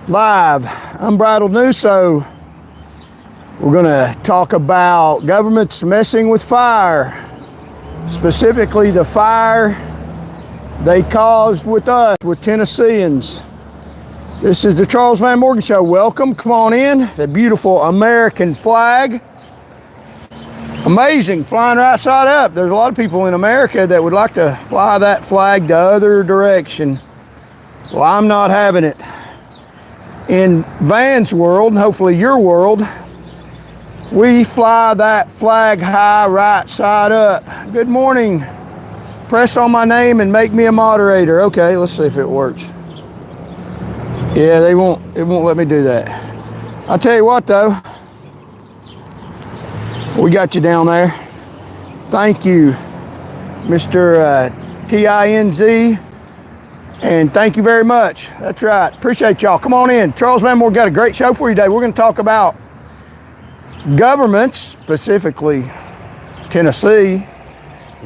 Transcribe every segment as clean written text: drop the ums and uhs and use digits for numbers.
Live, Unbridled News. So we're gonna talk about governments messing with fire, specifically the fire they caused with us, with Tennesseans. This is the Charles Van Morgan Show. Welcome, come on in. The beautiful American flag. Amazing, flying right side up. There's a lot of people in America that would like to fly that flag the other direction. Well, I'm not having it. In Van's world, and hopefully your world, we fly that flag high right side up. Good morning. Press on my name and make me a moderator. Okay, let's see if it works. Yeah, it won't let me do that. I'll tell you what though, we got you down there. Thank you, Mr. TINZ. And thank you very much. That's right. Appreciate y'all. Come on in. Charles Van Morgan got a great show for you today. We're going to talk about governments, specifically Tennessee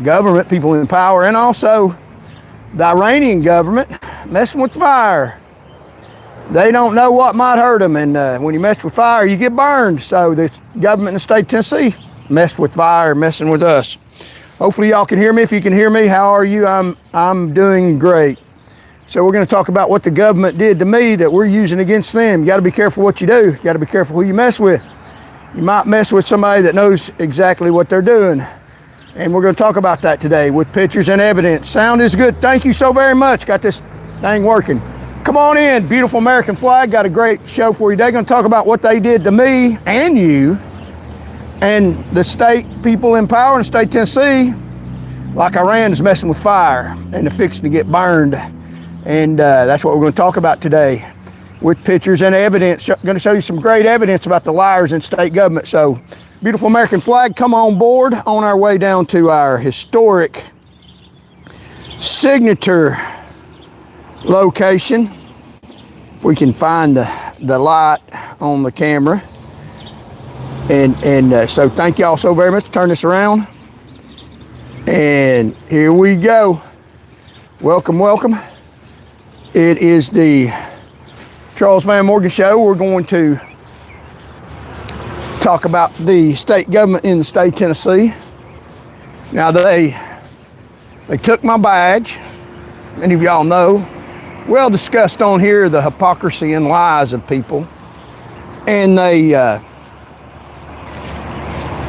government, people in power, and also the Iranian government messing with fire. They don't know what might hurt them, and when you mess with fire, you get burned. So the government in the state of Tennessee messed with fire, messing with us. Hopefully y'all can hear me. If you can hear me, how are you? I'm doing great. So we're going to talk about what the government did to me that we're using against them. You got to be careful what you do. You got to be careful who you mess with. You might mess with somebody that knows exactly what they're doing. And we're going to talk about that today with pictures and evidence. Sound is good. Thank you so very much. Got this thing working. Come on in. Beautiful American flag. Got a great show for you today. Going to talk about what they did to me and you and the state people in power in the state of Tennessee. Like Iran is messing with fire and they're fixing to get burned. And that's what we're going to talk about today with pictures and evidence. Going to show you some great evidence about the liars in state government. So, beautiful American flag, come on board on our way down to our historic signature location. If we can find the light on the camera. And so thank y'all so very much. Turn this around. And here we go. Welcome, welcome. It is the Charles Van Morgan Show. We're going to talk about the state government in the state of Tennessee. Now they took my badge. Many of y'all know. Well discussed on here the hypocrisy and lies of people. And they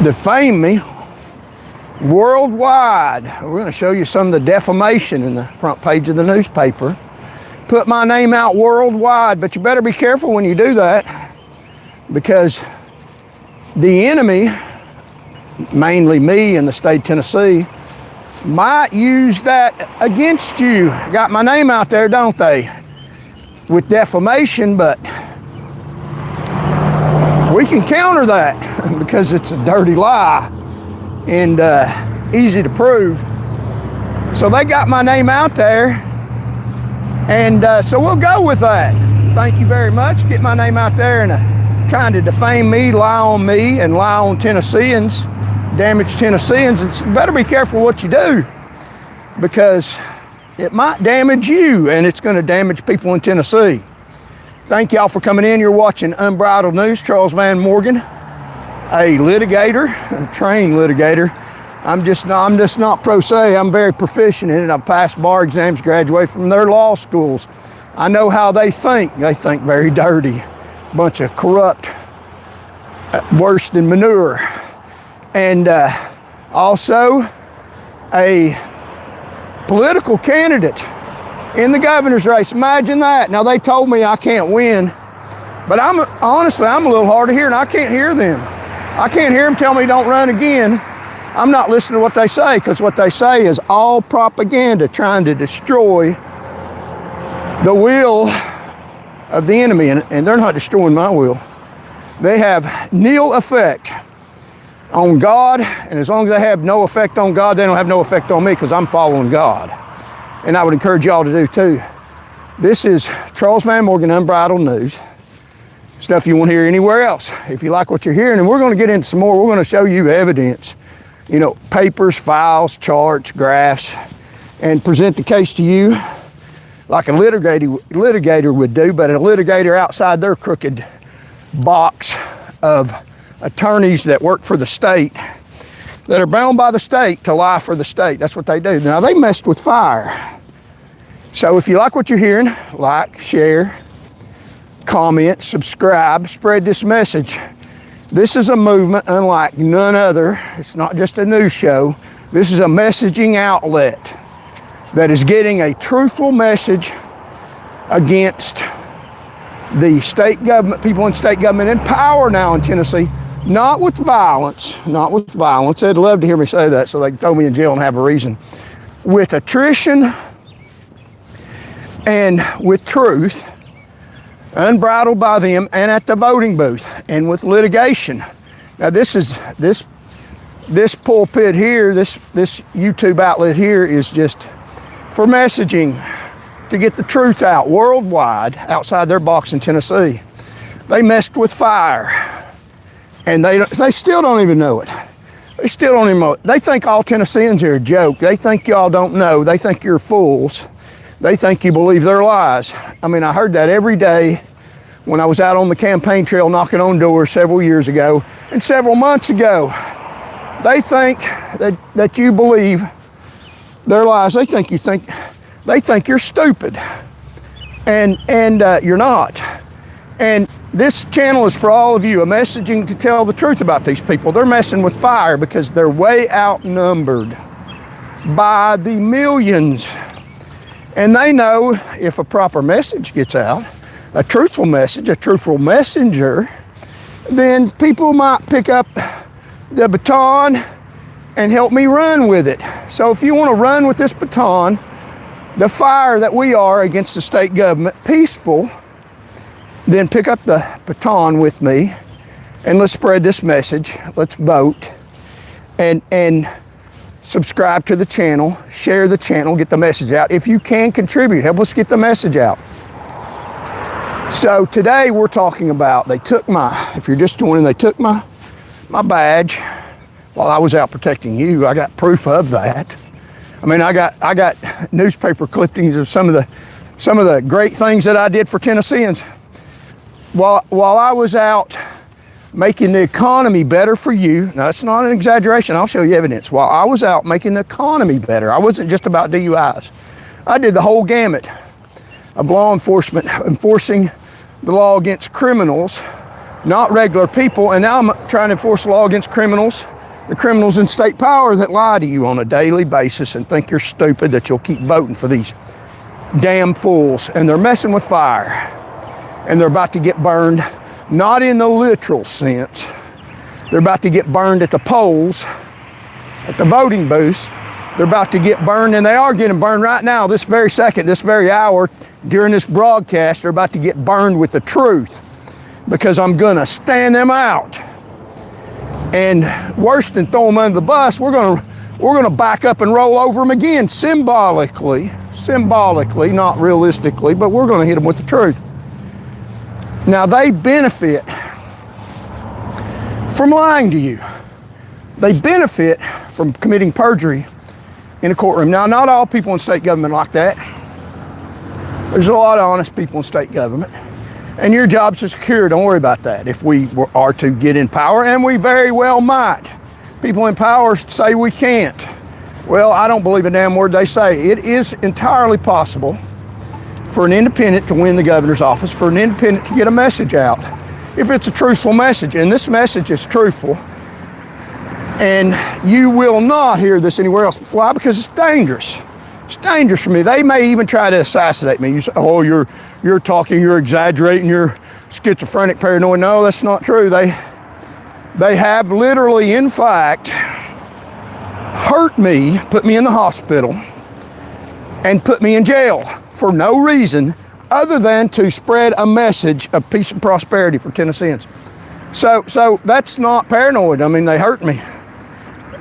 defamed me worldwide. We're going to show you some of the defamation in the front page of the newspaper. Put my name out worldwide, but you better be careful when you do that because the enemy, mainly me in the state of Tennessee, might use that against you. Got my name out there, don't they? With defamation, but we can counter that because it's a dirty lie and easy to prove. So they got my name out there. And so we'll go with that. Thank you very much. Get my name out there and trying to defame me, lie on me, and lie on Tennesseans, damage Tennesseans. And you better be careful what you do because it might damage you and it's going to damage people in Tennessee. Thank y'all for coming in. You're watching Unbridled News. Charles Van Morgan, a litigator, a trained litigator. I'm just not pro se. I'm very proficient in it. I've passed bar exams, graduated from their law schools. I know how they think. They think very dirty. Bunch of corrupt, worse than manure. And also a political candidate in the governor's race. Imagine that. Now they told me I can't win, but honestly, I'm a little hard of hearing. I can't hear them. I can't hear them tell me don't run again. I'm not listening to what they say because what they say is all propaganda trying to destroy the will of the enemy. And they're not destroying my will. They have nil effect on God. And as long as they have no effect on God, they don't have no effect on me because I'm following God. And I would encourage y'all to do too. This is Charles Van Morgan, Unbridled News. Stuff you won't hear anywhere else. If you like what you're hearing, and we're going to get into some more, we're going to show you evidence. You know, papers, files, charts, graphs, and present the case to you like a litigator would do, but a litigator outside their crooked box of attorneys that work for the state, that are bound by the state to lie for the state. That's what they do. Now, they messed with fire. So if you like what you're hearing, like, share, comment, subscribe, spread this message. This is a movement unlike none other. It's not just a news show. This is a messaging outlet that is getting a truthful message against the state government, people in state government in power now in Tennessee, not with violence, not with violence. They'd love to hear me say that so they can throw me in jail and have a reason. With attrition and with truth, unbridled by them and at the voting booth, and with litigation. Now this pulpit here, this YouTube outlet here is just for messaging, to get the truth out worldwide outside their box in Tennessee. They messed with fire, and they still don't even know it. They still don't even know it. They think all Tennesseans are a joke. They think y'all don't know. They think you're fools. They think you believe their lies. I mean, I heard that every day when I was out on the campaign trail knocking on doors several years ago and several months ago. They think that you believe their lies. They think you're stupid, and you're not. And this channel is for all of you, a messaging to tell the truth about these people. They're messing with fire because they're way outnumbered by the millions. And they know if a proper message gets out, a truthful message, a truthful messenger, then people might pick up the baton and help me run with it. So if you want to run with this baton, the fire that we are against the state government, peaceful, then pick up the baton with me and let's spread this message. Let's vote and subscribe to the channel, share the channel, get the message out. If you can contribute, help us get the message out. So today we're talking about, if you're just joining, they took my badge while I was out protecting you. I got proof of that. I mean, I got newspaper clippings of some of the great things that I did for Tennesseans while I was out making the economy better for you. Now, that's not an exaggeration. I'll show you evidence. While I was out making the economy better, I wasn't just about DUIs. I did the whole gamut of law enforcement, enforcing the law against criminals, not regular people. And now I'm trying to enforce the law against criminals, the criminals in state power that lie to you on a daily basis and think you're stupid, that you'll keep voting for these damn fools. And they're messing with fire, and they're about to get burned, not in the literal sense. They're about to get burned at the polls, at the voting booths. They're about to get burned, and they are getting burned right now, this very second, this very hour, during this broadcast. They're about to get burned with the truth, because I'm gonna stand them out. And worse than throw them under the bus, we're gonna back up and roll over them again, symbolically, not realistically, but we're gonna hit them with the truth. Now, they benefit from lying to you. They benefit from committing perjury in a courtroom. Now, not all people in state government like that. There's a lot of honest people in state government. And your job's secure, don't worry about that. If we are to get in power, and we very well might. People in power say we can't. Well, I don't believe a damn word they say. It is entirely possible for an independent to win the governor's office, for an independent to get a message out, if it's a truthful message. And this message is truthful. And you will not hear this anywhere else. Why? Because it's dangerous. It's dangerous for me. They may even try to assassinate me. You say, oh, you're talking, you're exaggerating, you're schizophrenic, paranoid. No, that's not true. They have literally, in fact, hurt me, put me in the hospital, and put me in jail for no reason other than to spread a message of peace and prosperity for Tennesseans. So that's not paranoid. I mean, they hurt me.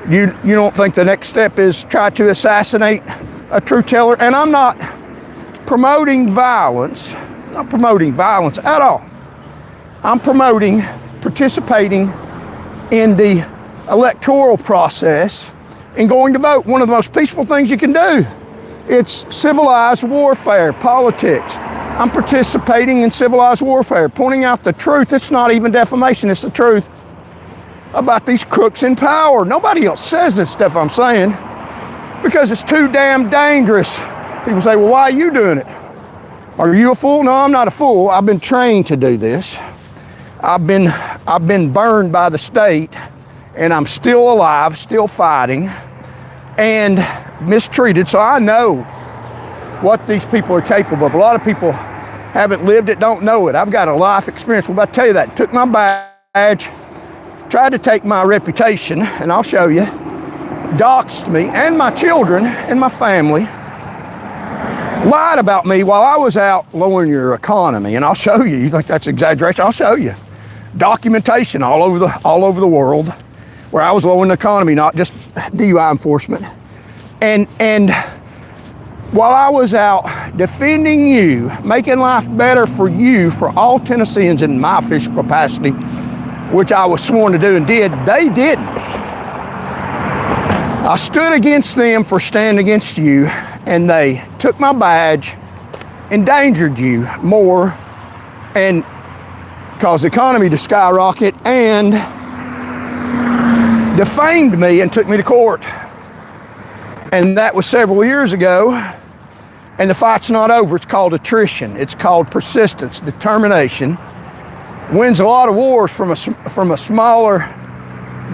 You don't think the next step is try to assassinate a truth teller? And I'm not promoting violence, at all. I'm promoting participating in the electoral process and going to vote. One of the most peaceful things you can do. It's civilized warfare, politics. I'm participating in civilized warfare, pointing out the truth. It's not even defamation, it's the truth about these crooks in power. Nobody else says this stuff I'm saying because it's too damn dangerous. People say, well, why are you doing it? Are you a fool? No, I'm not a fool. I've been trained to do this. I've been burned by the state, and I'm still alive, still fighting, and mistreated, so I know what these people are capable of. A lot of people haven't lived it, don't know it. I've got a life experience. Well, I tell you that. Took my badge, tried to take my reputation, and I'll show you, doxed me and my children and my family, lied about me while I was out lowering your economy, and I'll show you. You think that's exaggeration? I'll show you. Documentation all over the world where I was lowering the economy, not just DUI enforcement. And while I was out defending you, making life better for you, for all Tennesseans in my official capacity, which I was sworn to do and did, they didn't. I stood against them for standing against you, and they took my badge, endangered you more, and caused the economy to skyrocket, and defamed me and took me to court. And that was several years ago, and the fight's not over. It's called attrition. It's called persistence, determination. Wins a lot of wars from a smaller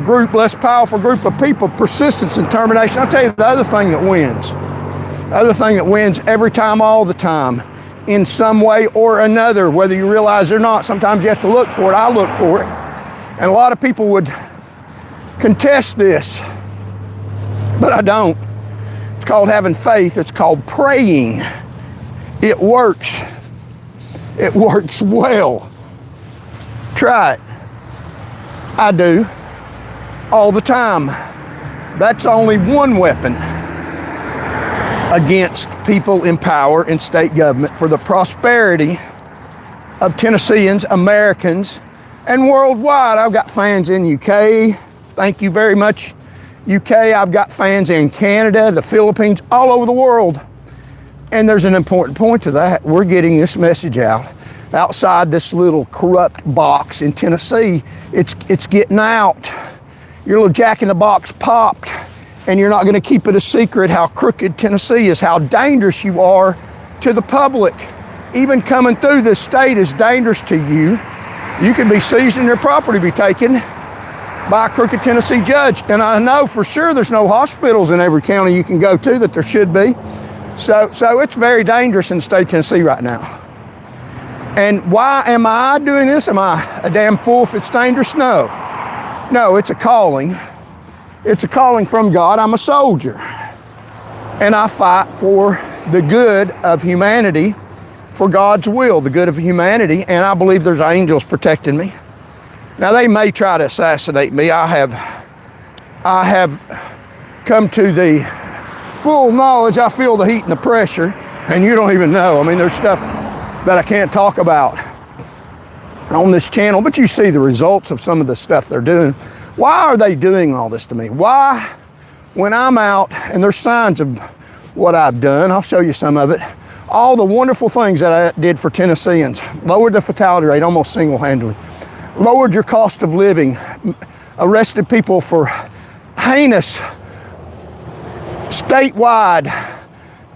group, less powerful group of people. Persistence and determination. I'll tell you the other thing that wins. The other thing that wins every time, all the time, in some way or another, whether you realize it or not. Sometimes you have to look for it. I look for it. And a lot of people would contest this, but I don't. It's called having faith. It's called praying. It works. It works well. Try it. I do. All the time. That's only one weapon against people in power in state government for the prosperity of Tennesseans, Americans, and worldwide. I've got fans in UK. Thank you very much, UK. I've got fans in Canada, the Philippines, all over the world. And there's an important point to that. We're getting this message out. Outside this little corrupt box in Tennessee, it's getting out. Your little jack in the box popped, and you're not going to keep it a secret how crooked Tennessee is, how dangerous you are to the public. Even coming through this state is dangerous to you. You could be seized and your property be taken by a crooked Tennessee judge. And I know for sure there's no hospitals in every county you can go to that there should be. So it's very dangerous in the state of Tennessee right now. And why am I doing this? Am I a damn fool if it's dangerous? No. No, it's a calling. It's a calling from God. I'm a soldier. And I fight for the good of humanity, for God's will, the good of humanity. And I believe there's angels protecting me. Now, they may try to assassinate me. I have come to the full knowledge. I feel the heat and the pressure, and you don't even know. I mean, there's stuff that I can't talk about on this channel, but you see the results of some of the stuff they're doing. Why are they doing all this to me? Why, when I'm out, and there's signs of what I've done, I'll show you some of it, all the wonderful things that I did for Tennesseans, lowered the fatality rate almost single-handedly, lowered your cost of living, arrested people for heinous, statewide,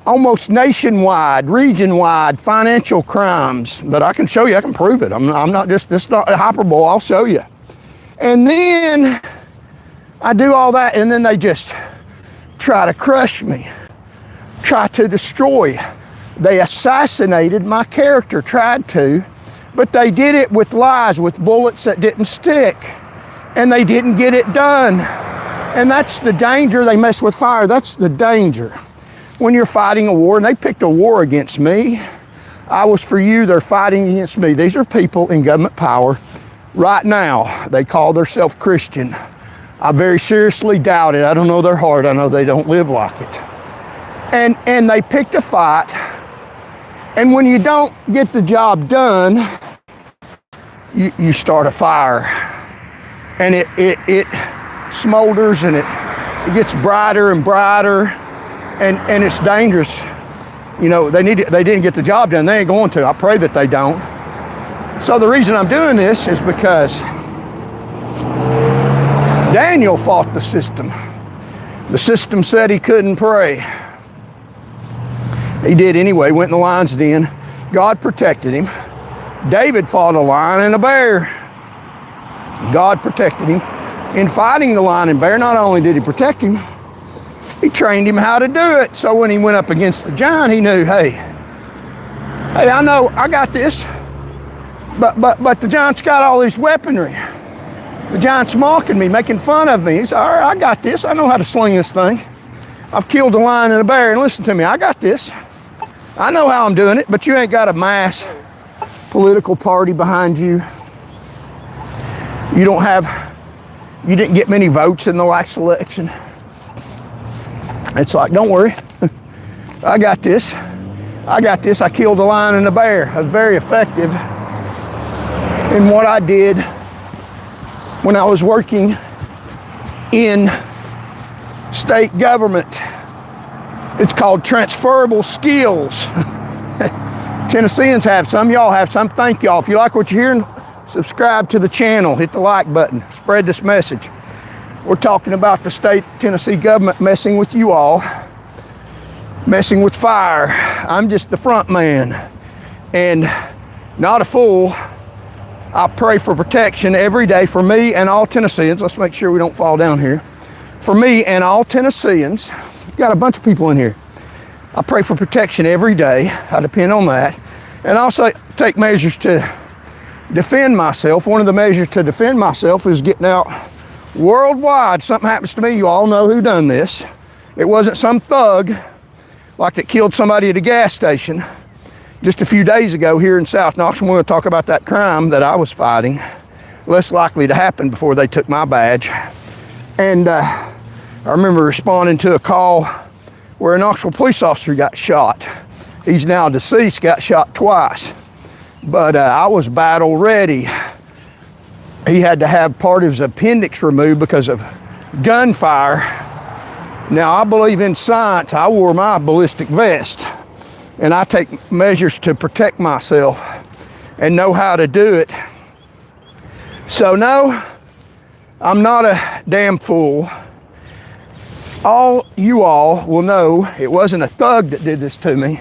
almost nationwide, region-wide financial crimes that I can show you. I can prove it. I'm not just, it's not hyperbole. I'll show you. And then I do all that, and then they just try to crush me, try to destroy. They assassinated my character, tried to, but they did it with lies, with bullets that didn't stick, and they didn't get it done. And that's the danger. They mess with fire. That's the danger. When you're fighting a war, and they picked a war against me, I was for you, they're fighting against me. These are people in government power right now. They call themselves Christian. I very seriously doubt it. I don't know their heart. I know they don't live like it. And they picked a fight. And when you don't get the job done, you start a fire. And it smolders, and it gets brighter and brighter. and it's dangerous. You know, they didn't get the job done. They ain't going to. I pray that they don't. So the reason I'm doing this is because Daniel fought the system. The system said he couldn't pray. He did anyway, went in the lion's den. God protected him. David fought a lion and a bear. God protected him. In fighting the lion and bear, not only did he protect him, he trained him how to do it. So when he went up against the giant, he knew, hey, I know I got this. But the giant's got all this weaponry. The giant's mocking me, making fun of me. He said, all right, I got this. I know how to sling this thing. I've killed a lion and a bear, and listen to me, I got this. I know how I'm doing it, but you ain't got a mass political party behind you. You didn't get many votes in the last election. It's like, don't worry, I got this. I got this. I killed a lion and a bear. I was very effective in what I did when I was working in state government. It's called transferable skills. Tennesseans have some, y'all have some. Thank y'all. If you like what you're hearing, subscribe to the channel, hit the like button, spread this message. We're talking about the state Tennessee government messing with you all, messing with fire. I'm just the front man and not a fool. I pray for protection every day for me and all Tennesseans. Let's make sure we don't fall down here. For me and all Tennesseans, got a bunch of people in here. I pray for protection every day. I depend on that. And also take measures to defend myself. One of the measures to defend myself is getting out worldwide. Something happens to me, you all know who done this. It wasn't some thug like that killed somebody at a gas station just a few days ago here in South Knoxville. We're going to talk about that crime that I was fighting. Less likely to happen before they took my badge. And I remember responding to a call where a Knoxville police officer got shot. He's now deceased, got shot twice. But I was battle ready. He had to have part of his appendix removed because of gunfire. Now, I believe in science. I wore my ballistic vest, and I take measures to protect myself and know how to do it. So no, I'm not a damn fool. You all will know it wasn't a thug that did this to me.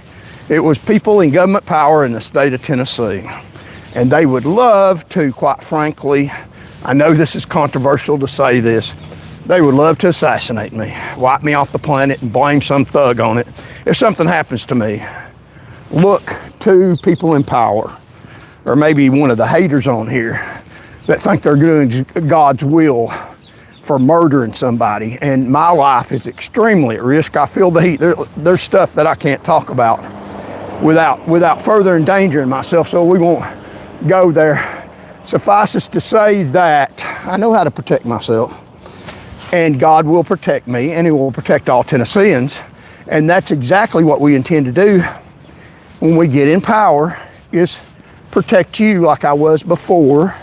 It was people in government power in the state of Tennessee. And they would love to, quite frankly, I know this is controversial to say this, they would love to assassinate me, wipe me off the planet and blame some thug on it. If something happens to me, look to people in power, or maybe one of the haters on here that think they're doing God's will for murdering somebody. And my life is extremely at risk. I feel the heat. There's stuff that I can't talk about without further endangering myself, so we won't go there. Suffice it to say that I know how to protect myself, and God will protect me, and He will protect all Tennesseans. And that's exactly what we intend to do when we get in power, is protect you like I was before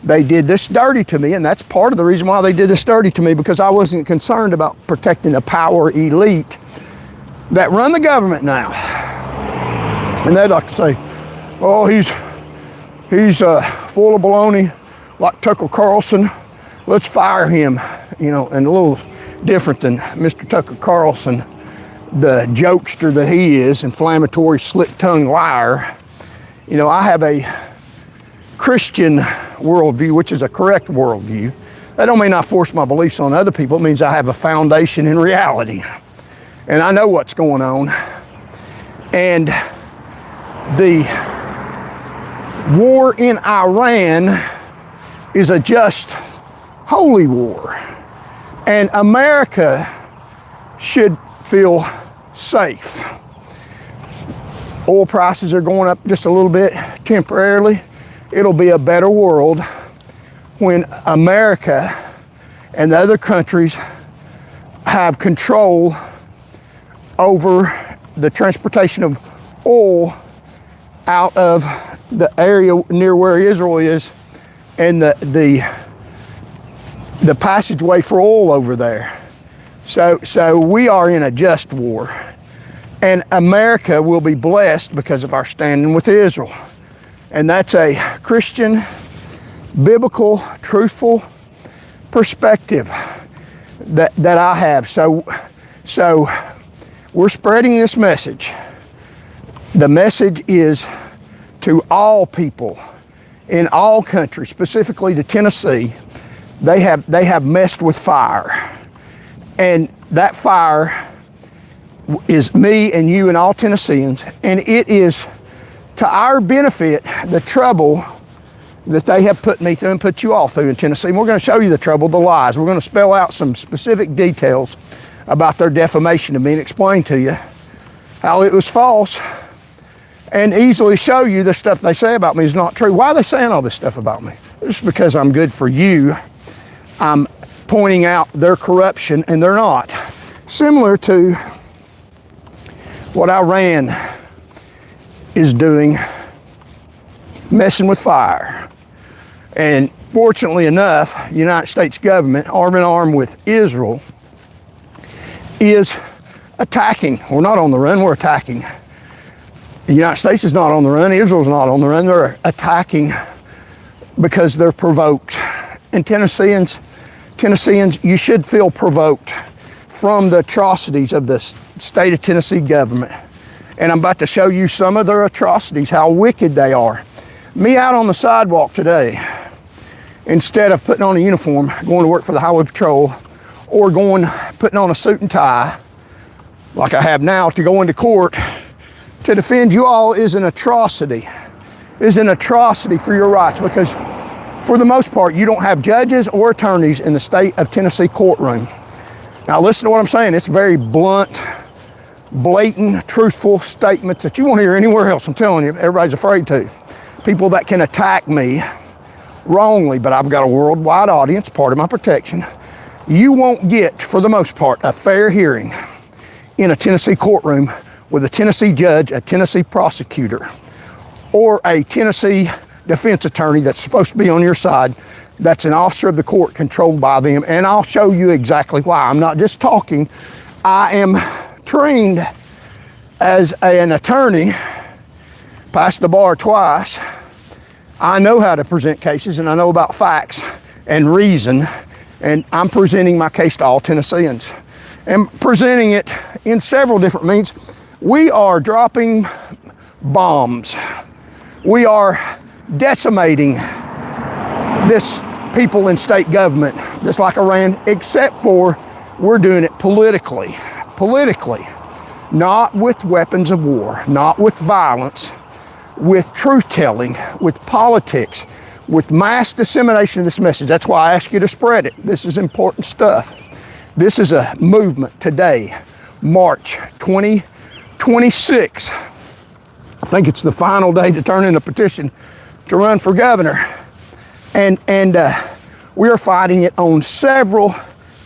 they did this dirty to me. And that's part of the reason why they did this dirty to me, because I wasn't concerned about protecting the power elite that run the government now. And they'd like to say, oh, he's full of baloney like Tucker Carlson. Let's fire him, you know. And a little different than Mr. Tucker Carlson, the jokester that he is, inflammatory, slick-tongued liar. You know, I have a Christian worldview, which is a correct worldview. That don't mean I force my beliefs on other people. It means I have a foundation in reality. And I know what's going on. And the war in Iran is a just, holy war. And America should feel safe. Oil prices are going up just a little bit temporarily. It'll be a better world when America and the other countries have control over the transportation of oil out of the area near where Israel is, and the passageway for oil over there. So we are in a just war. And America will be blessed because of our standing with Israel. And that's a Christian, biblical, truthful perspective that I have. So we're spreading this message. The message is to all people in all countries, specifically to Tennessee. They have messed with fire. And that fire is me and you and all Tennesseans, and it is to our benefit the trouble that they have put me through and put you all through in Tennessee. And we're going to show you the trouble, the lies. We're going to spell out some specific details about their defamation of me and explain to you how it was false, and easily show you the stuff they say about me is not true. Why are they saying all this stuff about me? Just because I'm good for you. I'm pointing out their corruption, and they're not. Similar to what Iran is doing, messing with fire. And fortunately enough, the United States government, arm in arm with Israel, is attacking. We're not on the run, we're attacking. The United States is not on the run, Israel's not on the run, they're attacking because they're provoked. And Tennesseans, you should feel provoked from the atrocities of the state of Tennessee government. And I'm about to show you some of their atrocities, how wicked they are. Me out on the sidewalk today, instead of putting on a uniform, going to work for the Highway Patrol, or putting on a suit and tie, like I have now, to go into court to defend you all is an atrocity. Is an atrocity for your rights, because for the most part, you don't have judges or attorneys in the state of Tennessee courtroom. Now listen to what I'm saying. It's very blunt, blatant, truthful statements that you won't hear anywhere else. I'm telling you, everybody's afraid to. People that can attack me wrongly, but I've got a worldwide audience, part of my protection. You won't get, for the most part, a fair hearing in a Tennessee courtroom with a Tennessee judge, a Tennessee prosecutor, or a Tennessee defense attorney that's supposed to be on your side, that's an officer of the court controlled by them. And I'll show you exactly why. I'm not just talking. I am trained as an attorney, passed the bar twice. I know how to present cases, and I know about facts and reason, and I'm presenting my case to all Tennesseans and presenting it in several different means. We are dropping bombs. We are decimating this people in state government, just like Iran, except for we're doing it politically, not with weapons of war, not with violence, with truth-telling, with politics, with mass dissemination of this message. That's why I ask you to spread it. This is important stuff. This is a movement today, March 2026. I think it's the final day to turn in a petition to run for governor. And we are fighting it on several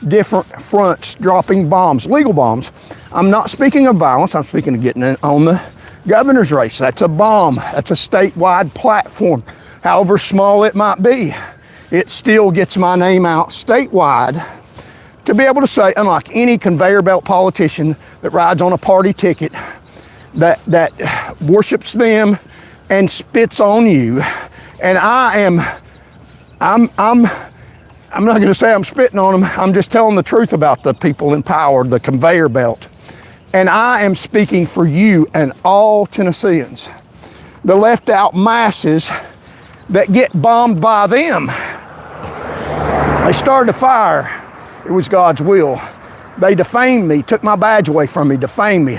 different fronts, dropping bombs, legal bombs. I'm not speaking of violence, I'm speaking of getting on the governor's race. That's a bomb. That's a statewide platform. However small it might be, it still gets my name out statewide to be able to say, unlike any conveyor belt politician that rides on a party ticket, that worships them and spits on you. And I'm not going to say I'm spitting on them. I'm just telling the truth about the people in power, the conveyor belt. And I am speaking for you and all Tennesseans, the left out masses that get bombed by them. They started a fire. It was God's will. They defamed me, took my badge away from me, defamed me,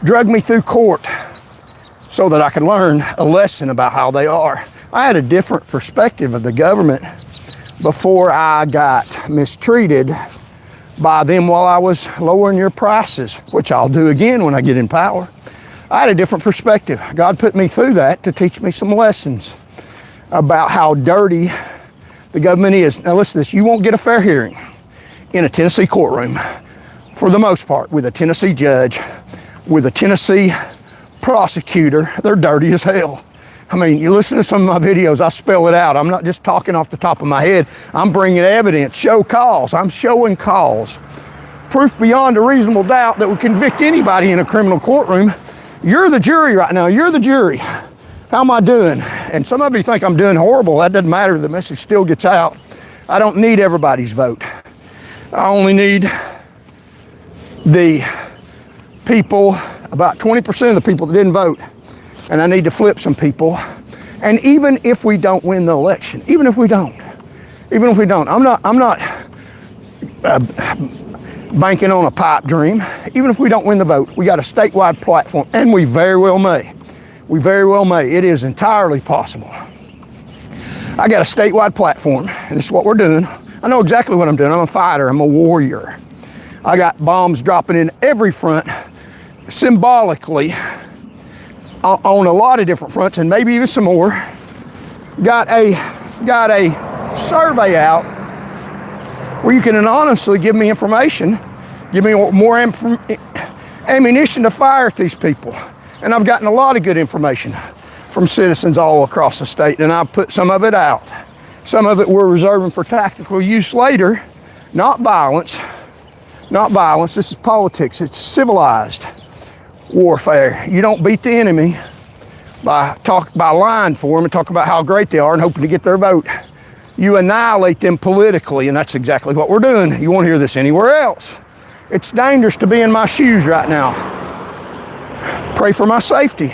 dragged me through court so that I could learn a lesson about how they are. I had a different perspective of the government before I got mistreated by them while I was lowering your prices, which I'll do again when I get in power. I had a different perspective. God put me through that to teach me some lessons about how dirty the government is. Now listen to this, you won't get a fair hearing in a Tennessee courtroom, for the most part, with a Tennessee judge, with a Tennessee prosecutor. They're dirty as hell. I mean, you listen to some of my videos, I spell it out. I'm not just talking off the top of my head. I'm bringing evidence, show cause. I'm showing cause proof beyond a reasonable doubt that would convict anybody in a criminal courtroom. You're the jury right now. You're the jury. How am I doing? And some of you think I'm doing horrible. That doesn't matter. The message still gets out. I don't need everybody's vote. I only need the people, about 20% of the people that didn't vote. And I need to flip some people. And even if we don't win the election, even if we don't, I'm not banking on a pipe dream. Even if we don't win the vote, we got a statewide platform, and we very well may. We very well may. It is entirely possible. I got a statewide platform, and this is what we're doing. I know exactly what I'm doing. I'm a fighter. I'm a warrior. I got bombs dropping in every front, symbolically, on a lot of different fronts, and maybe even some more. Got a survey out where you can anonymously give me information, give me more ammunition to fire at these people. And I've gotten a lot of good information from citizens all across the state, and I've put some of it out. Some of it we're reserving for tactical use later. Not violence. Not violence. This is politics. It's civilized warfare. You don't beat the enemy by lying for them and talking about how great they are and hoping to get their vote. You annihilate them politically, and that's exactly what we're doing. You won't hear this anywhere else. It's dangerous to be in my shoes right now. Pray for my safety,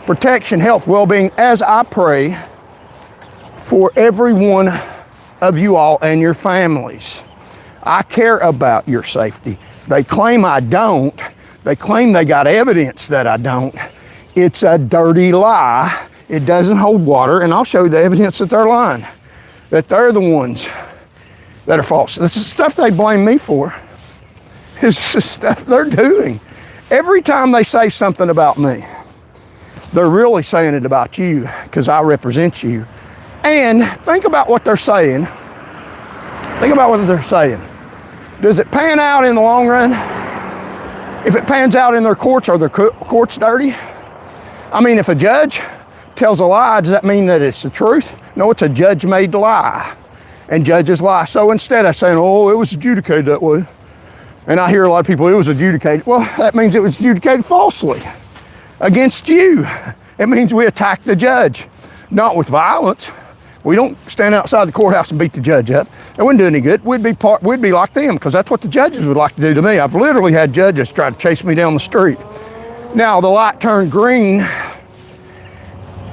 protection, health, well-being, as I pray for every one of you all and your families. I care about your safety. They claim I don't. They claim they got evidence that I don't. It's a dirty lie. It doesn't hold water, and I'll show you the evidence that they're lying, that they're the ones that are false. This is stuff they blame me for. It's just stuff they're doing. Every time they say something about me, they're really saying it about you, because I represent you. And think about what they're saying. Think about what they're saying. Does it pan out in the long run? If it pans out in their courts, are their courts dirty? I mean, if a judge tells a lie, does that mean that it's the truth? No, it's a judge-made lie, and judges lie. So instead of saying, oh, it was adjudicated that way, and I hear a lot of people, it was adjudicated. Well, that means it was adjudicated falsely against you. It means we attacked the judge, not with violence. We don't stand outside the courthouse and beat the judge up. That wouldn't do any good. We'd be like them, because that's what the judges would like to do to me. I've literally had judges try to chase me down the street. Now the light turned green,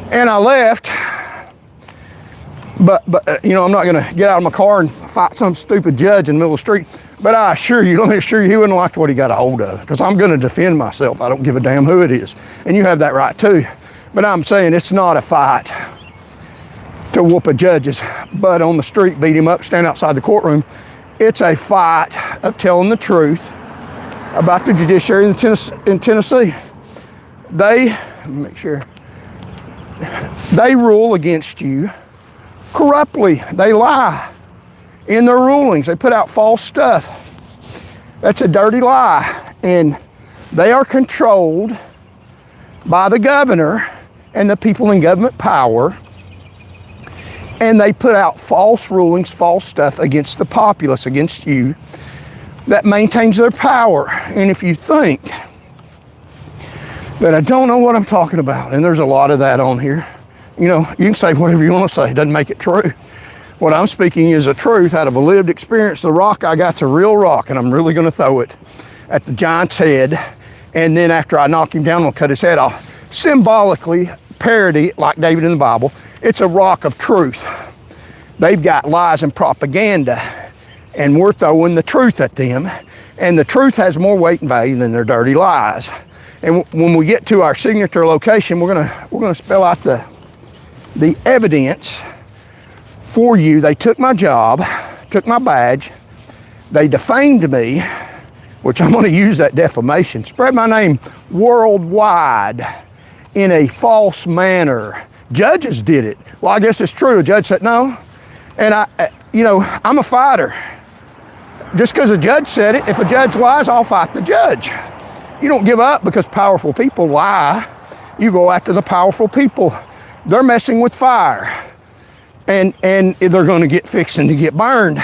and I left. But you know, I'm not going to get out of my car and fight some stupid judge in the middle of the street. But I assure you, let me assure you, he wouldn't like what he got a hold of, because I'm going to defend myself. I don't give a damn who it is, and you have that right too. But I'm saying it's not a fight to whoop a judge's butt on the street, beat him up, stand outside the courtroom. It's a fight of telling the truth about the judiciary in Tennessee. They, let me make sure, they rule against you corruptly. They lie in their rulings. They put out false stuff. That's a dirty lie. And they are controlled by the governor and the people in government power. And they put out false rulings, false stuff against the populace, against you, that maintains their power. And if you think that I don't know what I'm talking about, and there's a lot of that on here, you know, you can say whatever you want to say. It doesn't make it true. What I'm speaking is a truth out of a lived experience. The rock I got's a real rock, and I'm really going to throw it at the giant's head. And then after I knock him down, I'll cut his head off. Symbolically, parody, like David in the Bible, it's a rock of truth. They've got lies and propaganda, and we're throwing the truth at them. And the truth has more weight and value than their dirty lies. And when we get to our signature location, we're gonna spell out the evidence for you. They took my job, took my badge, they defamed me, which I'm going to use that defamation, spread my name worldwide in a false manner. Judges did it. Well, I guess it's true. A judge said no. And I'm a fighter. Just because a judge said it, if a judge lies, I'll fight the judge. You don't give up because powerful people lie. You go after the powerful people. They're messing with fire. And they're going to get fixing to get burned.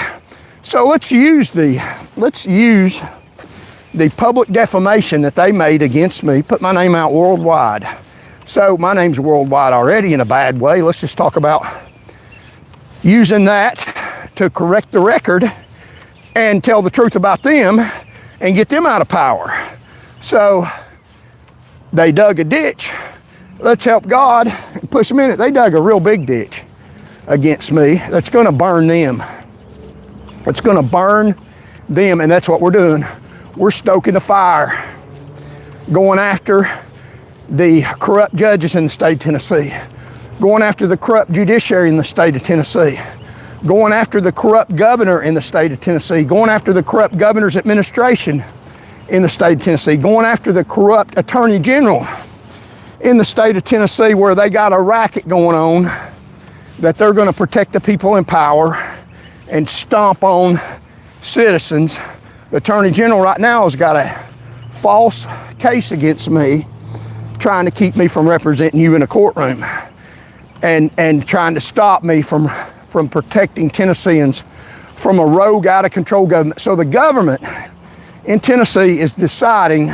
So let's use the public defamation that they made against me, put my name out worldwide. So my name's worldwide already in a bad way. Let's just talk about using that to correct the record and tell the truth about them and get them out of power. So they dug a ditch. Let's help God and push them in it. They dug a real big ditch against me that's going to burn them. It's going to burn them, and that's what we're doing. We're stoking the fire, going after the corrupt judges in the state of Tennessee, going after the corrupt judiciary in the state of Tennessee, going after the corrupt governor in the state of Tennessee, going after the corrupt governor's administration in the state of Tennessee, going after the corrupt attorney general in the state of Tennessee, where they got a racket going on that they're going to protect the people in power and stomp on citizens. The attorney general right now has got a false case against me, trying to keep me from representing you in a courtroom and trying to stop me from protecting Tennesseans from a rogue, out of control government. So the government in Tennessee is deciding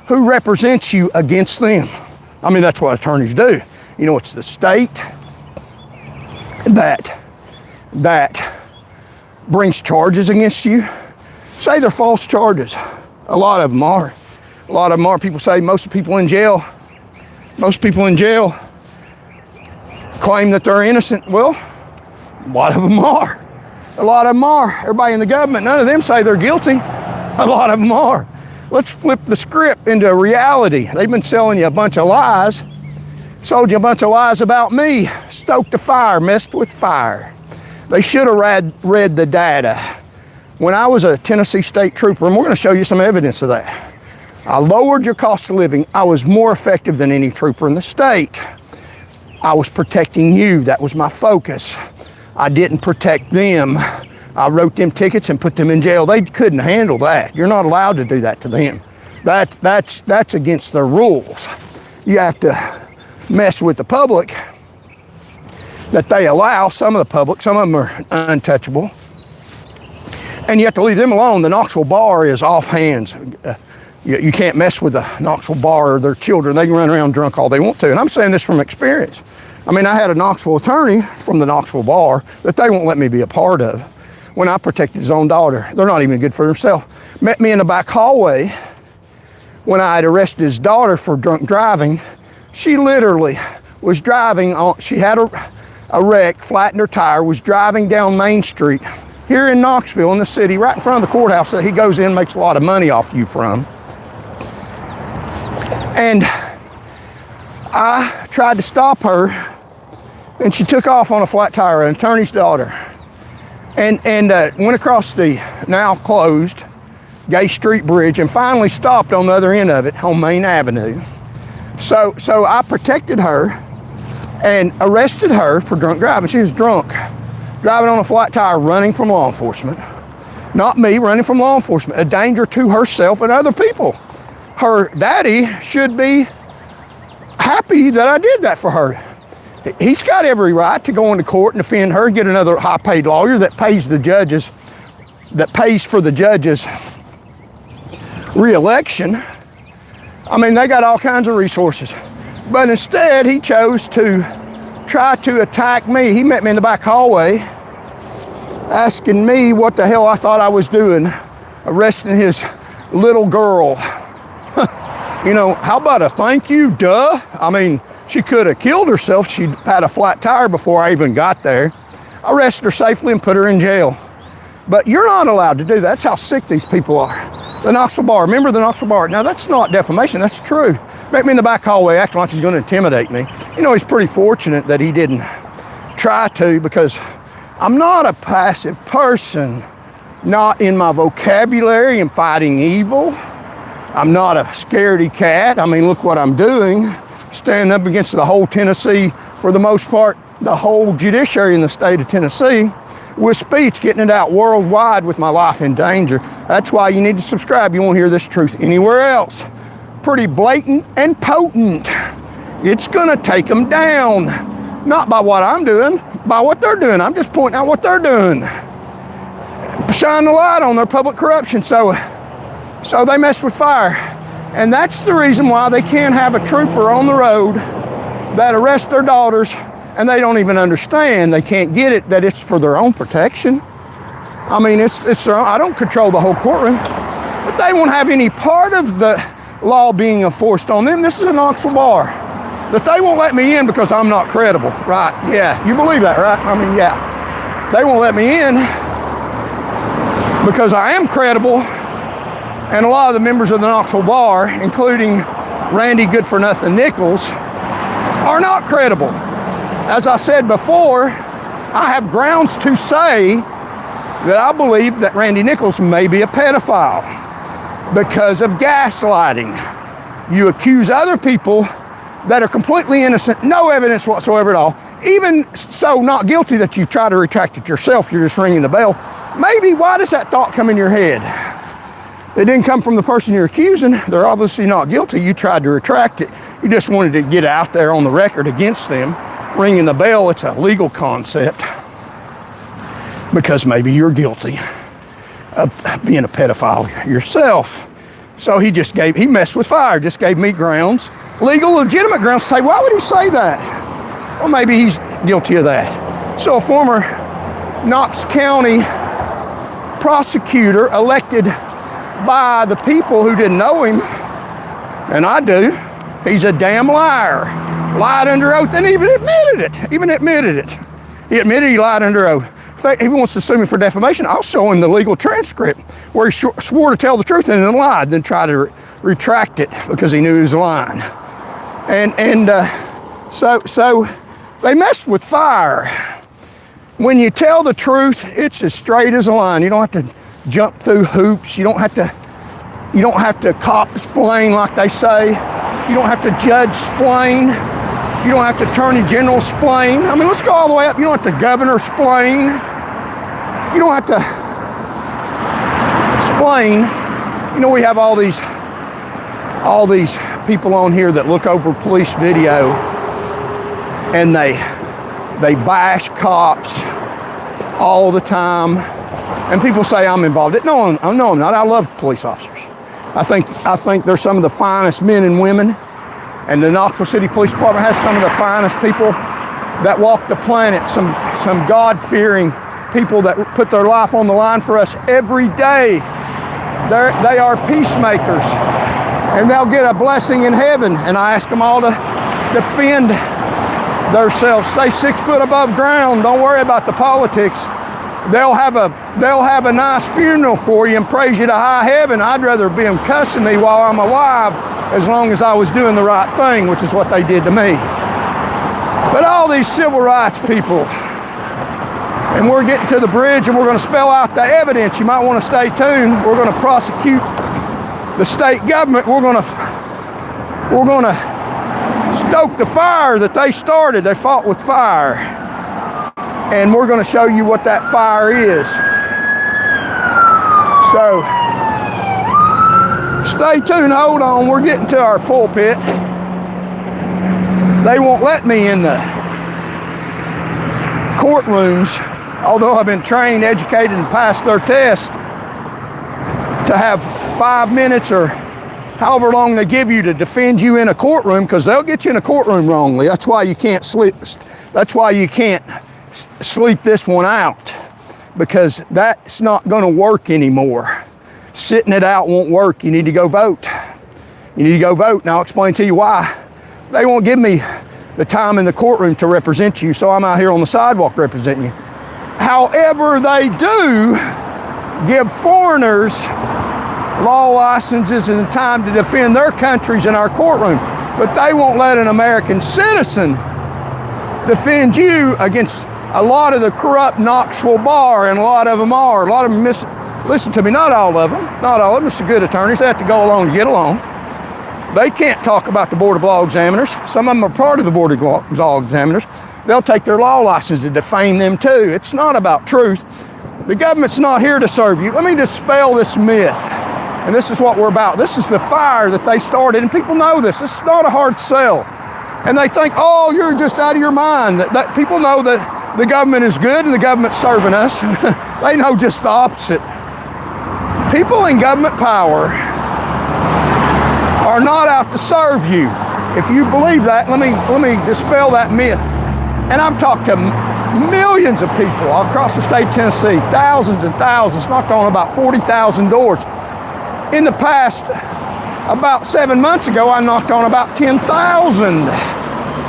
who represents you against them. I mean, that's what attorneys do. You know, it's the state that brings charges against you. Say they're false charges. A lot of them are. A lot of them are. People say most people in jail claim that they're innocent. Well, a lot of them are. A lot of them are. Everybody in the government, none of them say they're guilty. A lot of them are. Let's flip the script into reality. They've been selling you a bunch of lies. Sold you a bunch of lies about me. Stoked the fire, messed with fire. They should have read the data. When I was a Tennessee state trooper, and we're going to show you some evidence of that, I lowered your cost of living. I was more effective than any trooper in the state. I was protecting you. That was my focus. I didn't protect them. I wrote them tickets and put them in jail. They couldn't handle that. You're not allowed to do that to them. That's against their rules. You have to mess with the public that they allow. Some of the public, some of them are untouchable. And you have to leave them alone. The Knoxville bar is off hands. You can't mess with the Knoxville bar or their children. They can run around drunk all they want to. And I'm saying this from experience. I mean, I had a Knoxville attorney from the Knoxville bar that they won't let me be a part of when I protected his own daughter. They're not even good for themselves. Met me in the back hallway when I had arrested his daughter for drunk driving. She literally was driving on, she had a wreck, flattened her tire, was driving down Main Street here in Knoxville in the city, right in front of the courthouse that he goes in, makes a lot of money off you from. And I tried to stop her, and she took off on a flat tire, an attorney's daughter, and went across the now closed Gay Street Bridge and finally stopped on the other end of it on Main Avenue. So I protected her and arrested her for drunk driving. She was drunk, driving on a flat tire, running from law enforcement. Not me, running from law enforcement, a danger to herself and other people. Her daddy should be happy that I did that for her. He's got every right to go into court and defend her, get another high-paid lawyer that pays the judges, that pays for the judges' re-election. I mean, they got all kinds of resources. But instead, he chose to try to attack me. He met me in the back hallway, asking me what the hell I thought I was doing, arresting his little girl. You know, how about a thank you, duh? I mean, she could have killed herself. She'd had a flat tire before I even got there. I arrested her safely and put her in jail. But you're not allowed to do that. That's how sick these people are. The Knoxville bar, remember the Knoxville bar? Now that's not defamation, that's true. Met me in the back hallway acting like he's gonna intimidate me. You know, he's pretty fortunate that he didn't try to, because I'm not a passive person. Not in my vocabulary and fighting evil. I'm not a scaredy cat. I mean, look what I'm doing. Standing up against the whole Tennessee, for the most part, the whole judiciary in the state of Tennessee, with speech, getting it out worldwide with my life in danger. That's why you need to subscribe. You won't hear this truth anywhere else. Pretty blatant and potent. It's gonna take them down. Not by what I'm doing, by what they're doing. I'm just pointing out what they're doing. shine the light on their public corruption. So they messed with fire. And that's the reason why they can't have a trooper on the road that arrests their daughters, and they don't even understand, they can't get it, that it's for their own protection. I mean, it's their own, I don't control the whole courtroom, but they won't have any part of the law being enforced on them. This is a Knoxville bar. That they won't let me in because I'm not credible, right? Yeah, you believe that, right? I mean, yeah. They won't let me in because I am credible, and a lot of the members of the Knoxville bar, including Randy Good-for-Nothing Nichols, are not credible. As I said before, I have grounds to say that I believe that Randy Nichols may be a pedophile because of gaslighting. You accuse other people that are completely innocent, no evidence whatsoever at all, even so not guilty that you try to retract it yourself, you're just ringing the bell. Maybe, why does that thought come in your head? It didn't come from the person you're accusing. They're obviously not guilty. You tried to retract it. You just wanted to get out there on the record against them. Ringing the bell, it's a legal concept because maybe you're guilty of being a pedophile yourself. So he messed with fire, just gave me grounds, legal, legitimate grounds to say, why would he say that? Well, maybe he's guilty of that. So a former Knox County prosecutor elected by the people who didn't know him, and I do, he's a damn liar. Lied under oath and even admitted it. He admitted he lied under oath. If he wants to sue me for defamation, I'll show him the legal transcript where he swore to tell the truth and then lied, then tried to retract it because he knew he was lying. So they messed with fire. When you tell the truth, it's as straight as a line. You don't have to jump through hoops. You don't have to cop-splain like they say. You don't have to judge-splain. You don't have to attorney general-splain. I mean, let's go all the way up. You don't have to governor-splain. You don't have to explain. You know, we have all these people on here that look over police video and they bash cops all the time. And people say I'm involved. No, I'm not. I love police officers. I think they're some of the finest men and women, and the Knoxville City Police Department has some of the finest people that walk the planet, some God-fearing people that put their life on the line for us every day. They are peacemakers, and they'll get a blessing in heaven. And I ask them all to defend themselves, stay 6 foot above ground, don't worry about the politics. They'll have a nice funeral for you and praise you to high heaven. I'd rather be them cussing me while I'm alive as long as I was doing the right thing, which is what they did to me. But all these civil rights people, and we're getting to the bridge and we're going to spell out the evidence. You might want to stay tuned. We're going to prosecute the state government. We're going to stoke the fire that they started. They fought with fire. And we're going to show you what that fire is. So, stay tuned, hold on, we're getting to our pulpit. They won't let me in the courtrooms, although I've been trained, educated, and passed their test to have 5 minutes or however long they give you to defend you in a courtroom, because they'll get you in a courtroom wrongly. That's why you can't sleep. That's why you can't sleep this one out, because that's not going to work anymore. Sitting it out won't work. You need to go vote. You need to go vote, and I'll explain to you why. They won't give me the time in the courtroom to represent you, so I'm out here on the sidewalk representing you. However, they do give foreigners law licenses and time to defend their countries in our courtroom, but they won't let an American citizen defend you against a lot of the corrupt Knoxville bar, and a lot of them are. A lot of them listen to me, not all of them. Not all of them. It's the good attorneys. They have to go along to get along. They can't talk about the Board of Law Examiners. Some of them are part of the Board of Law Examiners. They'll take their law license to defame them too. It's not about truth. The government's not here to serve you. Let me dispel this myth. And this is what we're about. This is the fire that they started, and people know this. This is not a hard sell. And they think, oh, you're just out of your mind. That people know that the government is good and the government's serving us. They know just the opposite. People in government power are not out to serve you. If you believe that, let me dispel that myth. And I've talked to millions of people all across the state of Tennessee, thousands and thousands, knocked on about 40,000 doors. In the past, about 7 months ago, I knocked on about 10,000.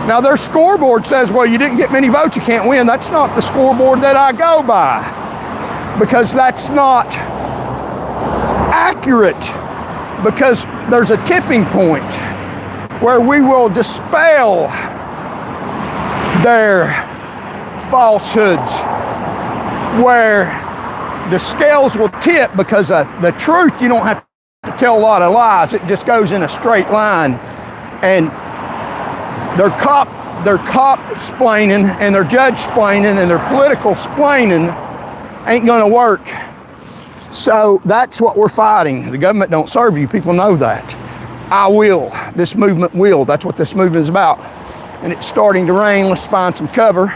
Now their scoreboard says, well, you didn't get many votes, you can't win. That's not the scoreboard that I go by, because that's not accurate, because there's a tipping point where we will dispel their falsehoods, where the scales will tip, because the truth, you don't have to tell a lot of lies. It just goes in a straight line. And their cop splaining and their judge splaining and their political splaining ain't gonna work. So that's what we're fighting. The government don't serve you. People know that. I will. This movement will. That's what this movement is about. And it's starting to rain. Let's find some cover.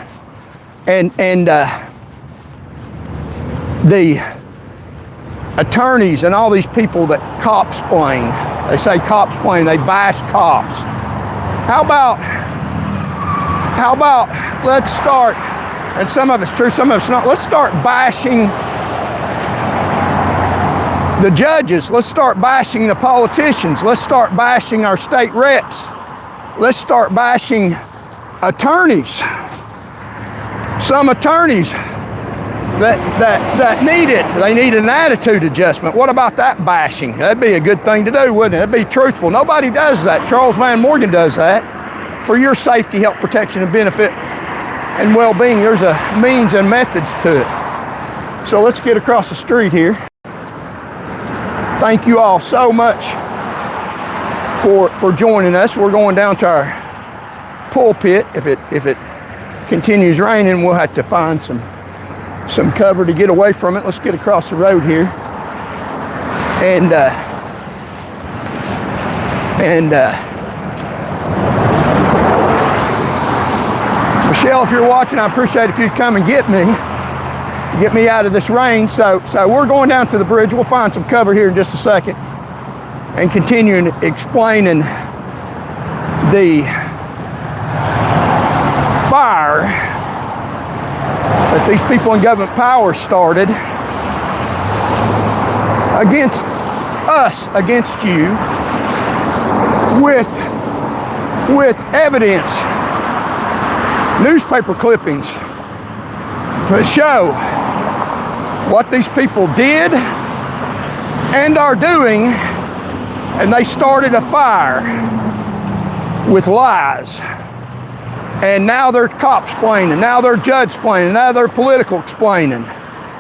And the attorneys and all these people that cops blame, they say cops blame, they bash cops. How about let's start, and some of it's true, some of it's not, let's start bashing the judges. Let's start bashing the politicians. Let's start bashing our state reps. Let's start bashing attorneys. Some attorneys that need it. They need an attitude adjustment. What about that bashing? That'd be a good thing to do, wouldn't it? That'd be truthful. Nobody does that. Charles Van Morgan does that. For your safety, health, protection, and benefit and well-being, there's a means and methods to it. So let's get across the street here. Thank you all so much for joining us. We're going down to our pulpit. If it continues raining, we'll have to find some cover to get away from it. Let's get across the road here. And Michelle, if you're watching, I appreciate if you'd come and get me out of this rain. So we're going down to the bridge. We'll find some cover here in just a second and continue explaining the fire that these people in government power started against us, against you, with evidence, newspaper clippings that show what these people did and are doing, and they started a fire with lies. And now they're cops explaining, now they're judge explaining, now they're political explaining,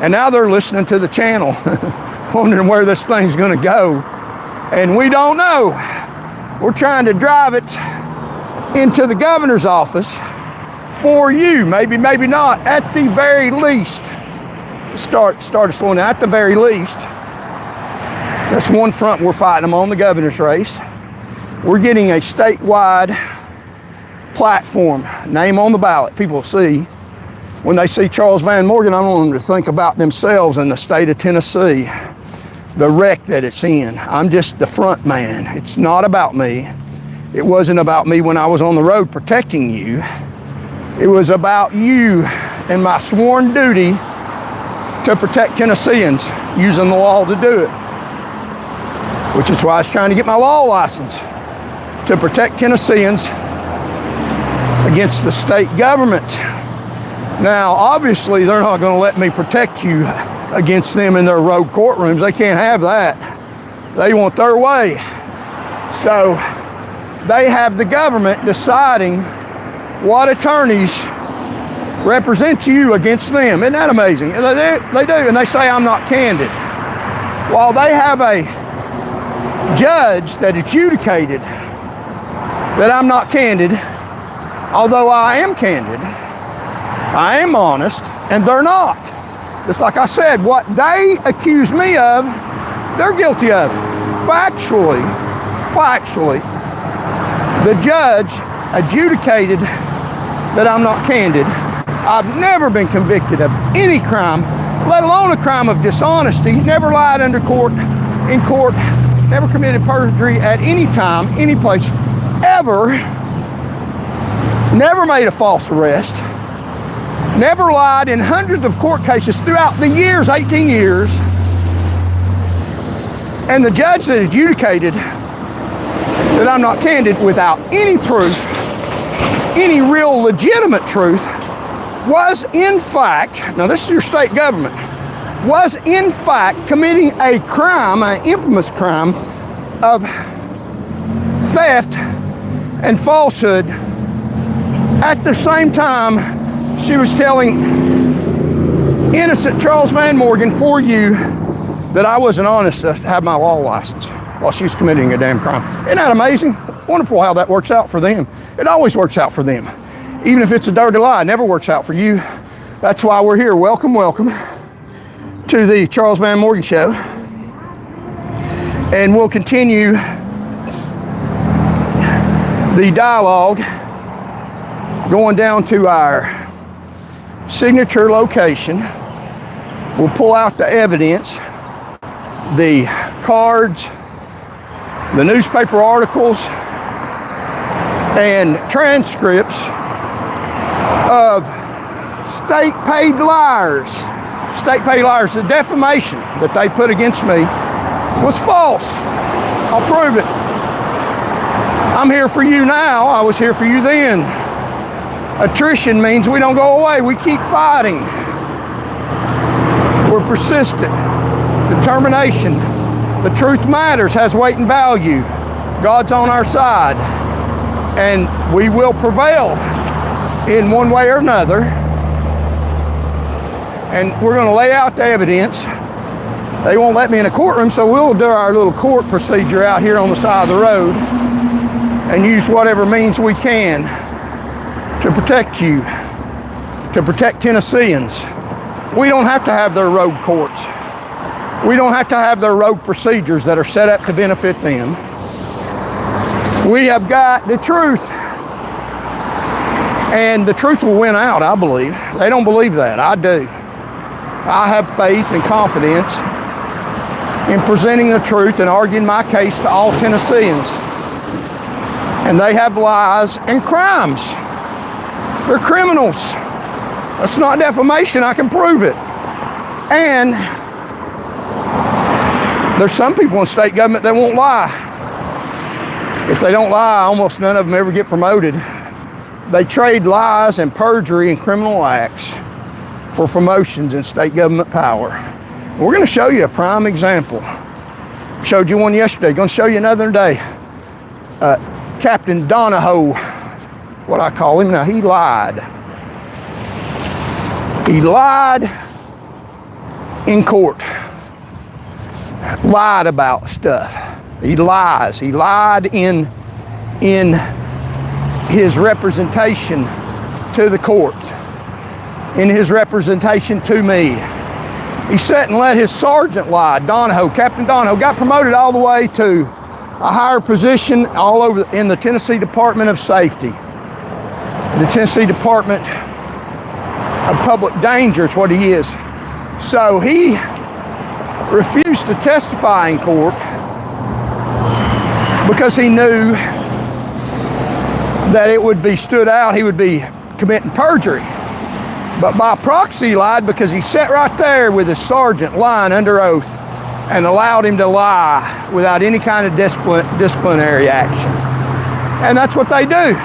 and now they're listening to the channel, wondering where this thing's gonna go. And we don't know. We're trying to drive it into the governor's office for you. Maybe not. At the very least, start slowing down. At the very least, that's one front we're fighting them on, the governor's race. We're getting a statewide platform, name on the ballot. People see, when they see Charles Van Morgan, I want them to think about themselves and the state of Tennessee, the wreck that it's in. I'm just the front man. It's not about me. It wasn't about me when I was on the road protecting you. It was about you and my sworn duty to protect Tennesseans, using the law to do it. Which is why I was trying to get my law license, to protect Tennesseans against the state government. Now, obviously, they're not going to let me protect you against them in their rogue courtrooms. They can't have that. They want their way. So they have the government deciding what attorneys represent you against them. Isn't that amazing? They do, and they say I'm not candid. While they have a judge that adjudicated that I'm not candid, although I am candid, I am honest, and they're not. Just like I said, what they accuse me of, they're guilty of. Factually, the judge adjudicated that I'm not candid, I've never been convicted of any crime, let alone a crime of dishonesty. Never lied in court, never committed perjury at any time, any place, ever. Never made a false arrest. Never lied in hundreds of court cases throughout the years, 18 years. And the judge that adjudicated that I'm not candid without any proof, any real legitimate truth, was in fact, now this is your state government, was in fact committing a crime, an infamous crime of theft and falsehood. At the same time, she was telling innocent Charles Van Morgan, for you, that I wasn't honest to have my law license while she was committing a damn crime. Isn't that amazing? Wonderful how that works out for them. It always works out for them. Even if it's a dirty lie, it never works out for you. That's why we're here. Welcome, welcome to the Charles Van Morgan Show. And we'll continue the dialogue going down to our signature location. We'll pull out the evidence, the cards, the newspaper articles, and transcripts of state-paid liars. State-paid liars. The defamation that they put against me was false. I'll prove it. I'm here for you now. I was here for you then. Attrition means we don't go away. We keep fighting. We're persistent. Determination. The truth matters, has weight and value. God's on our side. And we will prevail in one way or another. And we're going to lay out the evidence. They won't let me in a courtroom, so we'll do our little court procedure out here on the side of the road and use whatever means we can to protect you, to protect Tennesseans. We don't have to have their road courts. We don't have to have their road procedures that are set up to benefit them. We have got the truth. And the truth will win out, I believe. They don't believe that. I do. I have faith and confidence in presenting the truth and arguing my case to all Tennesseans. And they have lies and crimes. They're criminals. That's not defamation. I can prove it. And there's some people in state government that won't lie. If they don't lie, almost none of them ever get promoted. They trade lies and perjury and criminal acts for promotions in state government power. We're going to show you a prime example. Showed you one yesterday. Going to show you another today. Captain Donahoe, what I call him. Now, he lied. He lied in court. Lied about stuff. He lies. He lied in his representation to the court, in his representation to me. He sat and let his sergeant lie. Donahoe, Captain Donahoe, got promoted all the way to a higher position all over in the Tennessee Department of Safety. The Tennessee Department of Public Danger is what he is. So he refused to testify in court because he knew that it would be stood out, he would be committing perjury. But by proxy he lied because he sat right there with his sergeant lying under oath and allowed him to lie without any kind of disciplinary action. And that's what they do.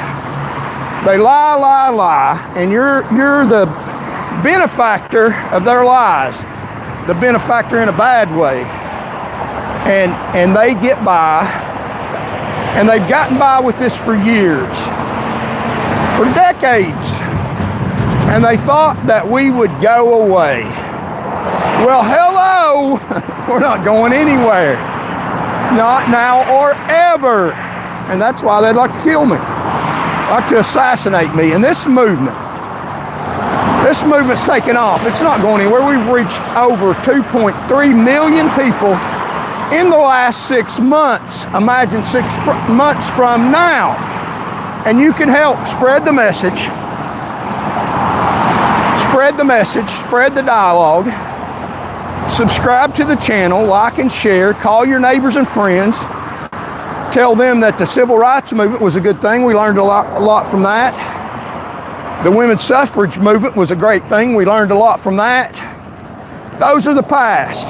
They lie, lie, lie, and you're the benefactor of their lies, the benefactor in a bad way. And they get by, and they've gotten by with this for years, for decades. And they thought that we would go away. Well, hello, we're not going anywhere. Not now or ever. And that's why they'd like to kill me, like to assassinate me. And this movement's taken off. It's not going anywhere. We've reached over 2.3 million people in the last 6 months. Imagine 6 months from now. And you can help spread the message. spread the message, spread the dialogue, subscribe to the channel, like and share, call your neighbors and friends, tell them that the civil rights movement was a good thing. We learned a lot from that. The women's suffrage movement was a great thing. We learned a lot from that. Those are the past.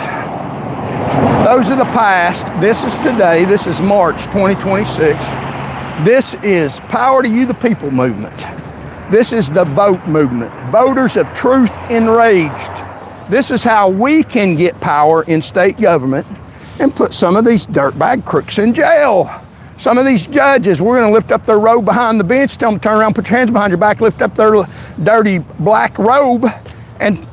Those are the past. This is today. This is March 2026. This is Power to You, the People movement. This is the vote movement. Voters of truth enraged. This is how we can get power in state government and put some of these dirtbag crooks in jail. Some of these judges, we're going to lift up their robe behind the bench, tell them to turn around, put your hands behind your back, lift up their dirty black robe and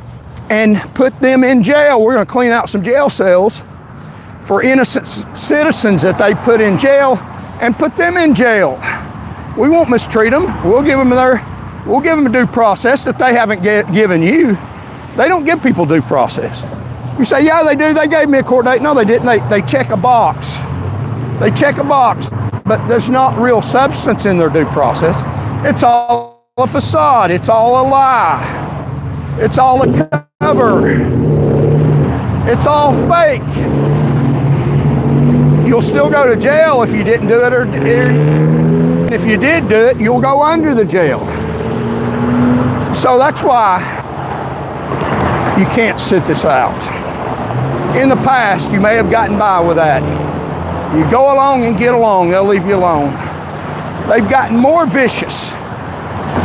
put them in jail. We're going to clean out some jail cells for innocent citizens that they put in jail and put them in jail. We won't mistreat them. We'll give them a due process that they haven't given you. They don't give people due process. You say, yeah, they do. They gave me a court date. No, they didn't. They check a box. They check a box, but there's not real substance in their due process. It's all a facade. It's all a lie. It's all a cover. It's all fake. You'll still go to jail if you didn't do it, or if you did do it, you'll go under the jail. So that's why you can't sit this out. In the past, you may have gotten by with that. You go along and get along, they'll leave you alone. They've gotten more vicious.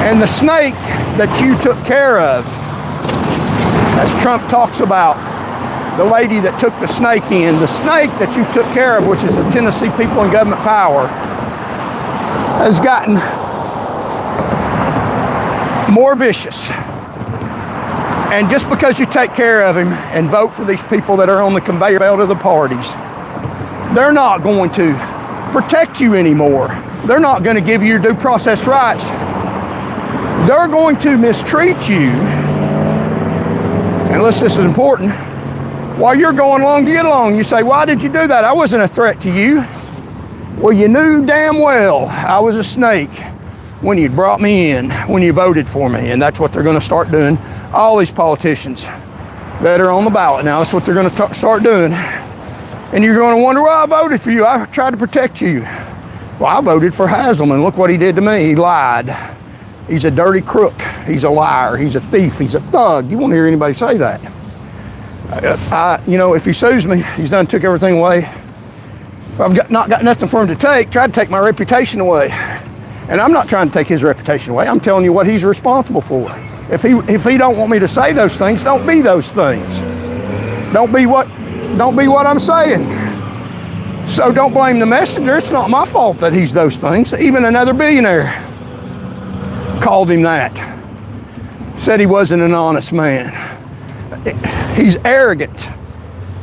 And the snake that you took care of, as Trump talks about, the lady that took the snake in, the snake that you took care of, which is the Tennessee people in government power, has gotten more vicious. And just because you take care of him and vote for these people that are on the conveyor belt of the parties, they're not going to protect you anymore. They're not going to give you your due process rights. They're going to mistreat you. And listen, this is important. While you're going along to get along, you say, why did you do that? I wasn't a threat to you. Well, you knew damn well I was a snake when you brought me in, when you voted for me. And that's what they're going to start doing. All these politicians that are on the ballot now, that's what they're going to start doing. And you're going to wonder, well, I voted for you. I tried to protect you. Well, I voted for Hasselman. Look what he did to me. He lied. He's a dirty crook. He's a liar. He's a thief. He's a thug. You won't hear anybody say that. If he sues me, he's done took everything away. I've not got nothing for him to take. Tried to take my reputation away. And I'm not trying to take his reputation away. I'm telling you what he's responsible for. If he don't want me to say those things, don't be those things. Don't be what I'm saying. So don't blame the messenger. It's not my fault that he's those things. Even another billionaire called him that. Said he wasn't an honest man. He's arrogant.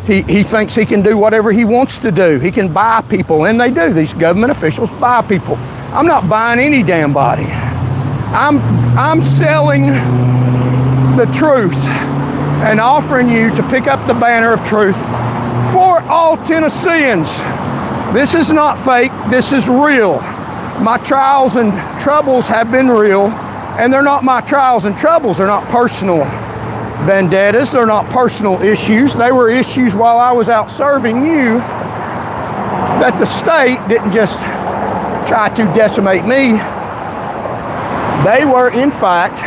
He thinks he can do whatever he wants to do. He can buy people, and they do. These government officials buy people. I'm not buying any damn body. I'm selling the truth and offering you to pick up the banner of truth for all Tennesseans. This is not fake. This is real. My trials and troubles have been real, and they're not my trials and troubles. They're not personal vendettas. They're not personal issues. They were issues while I was out serving you that the state didn't just try to decimate me. They were, in fact,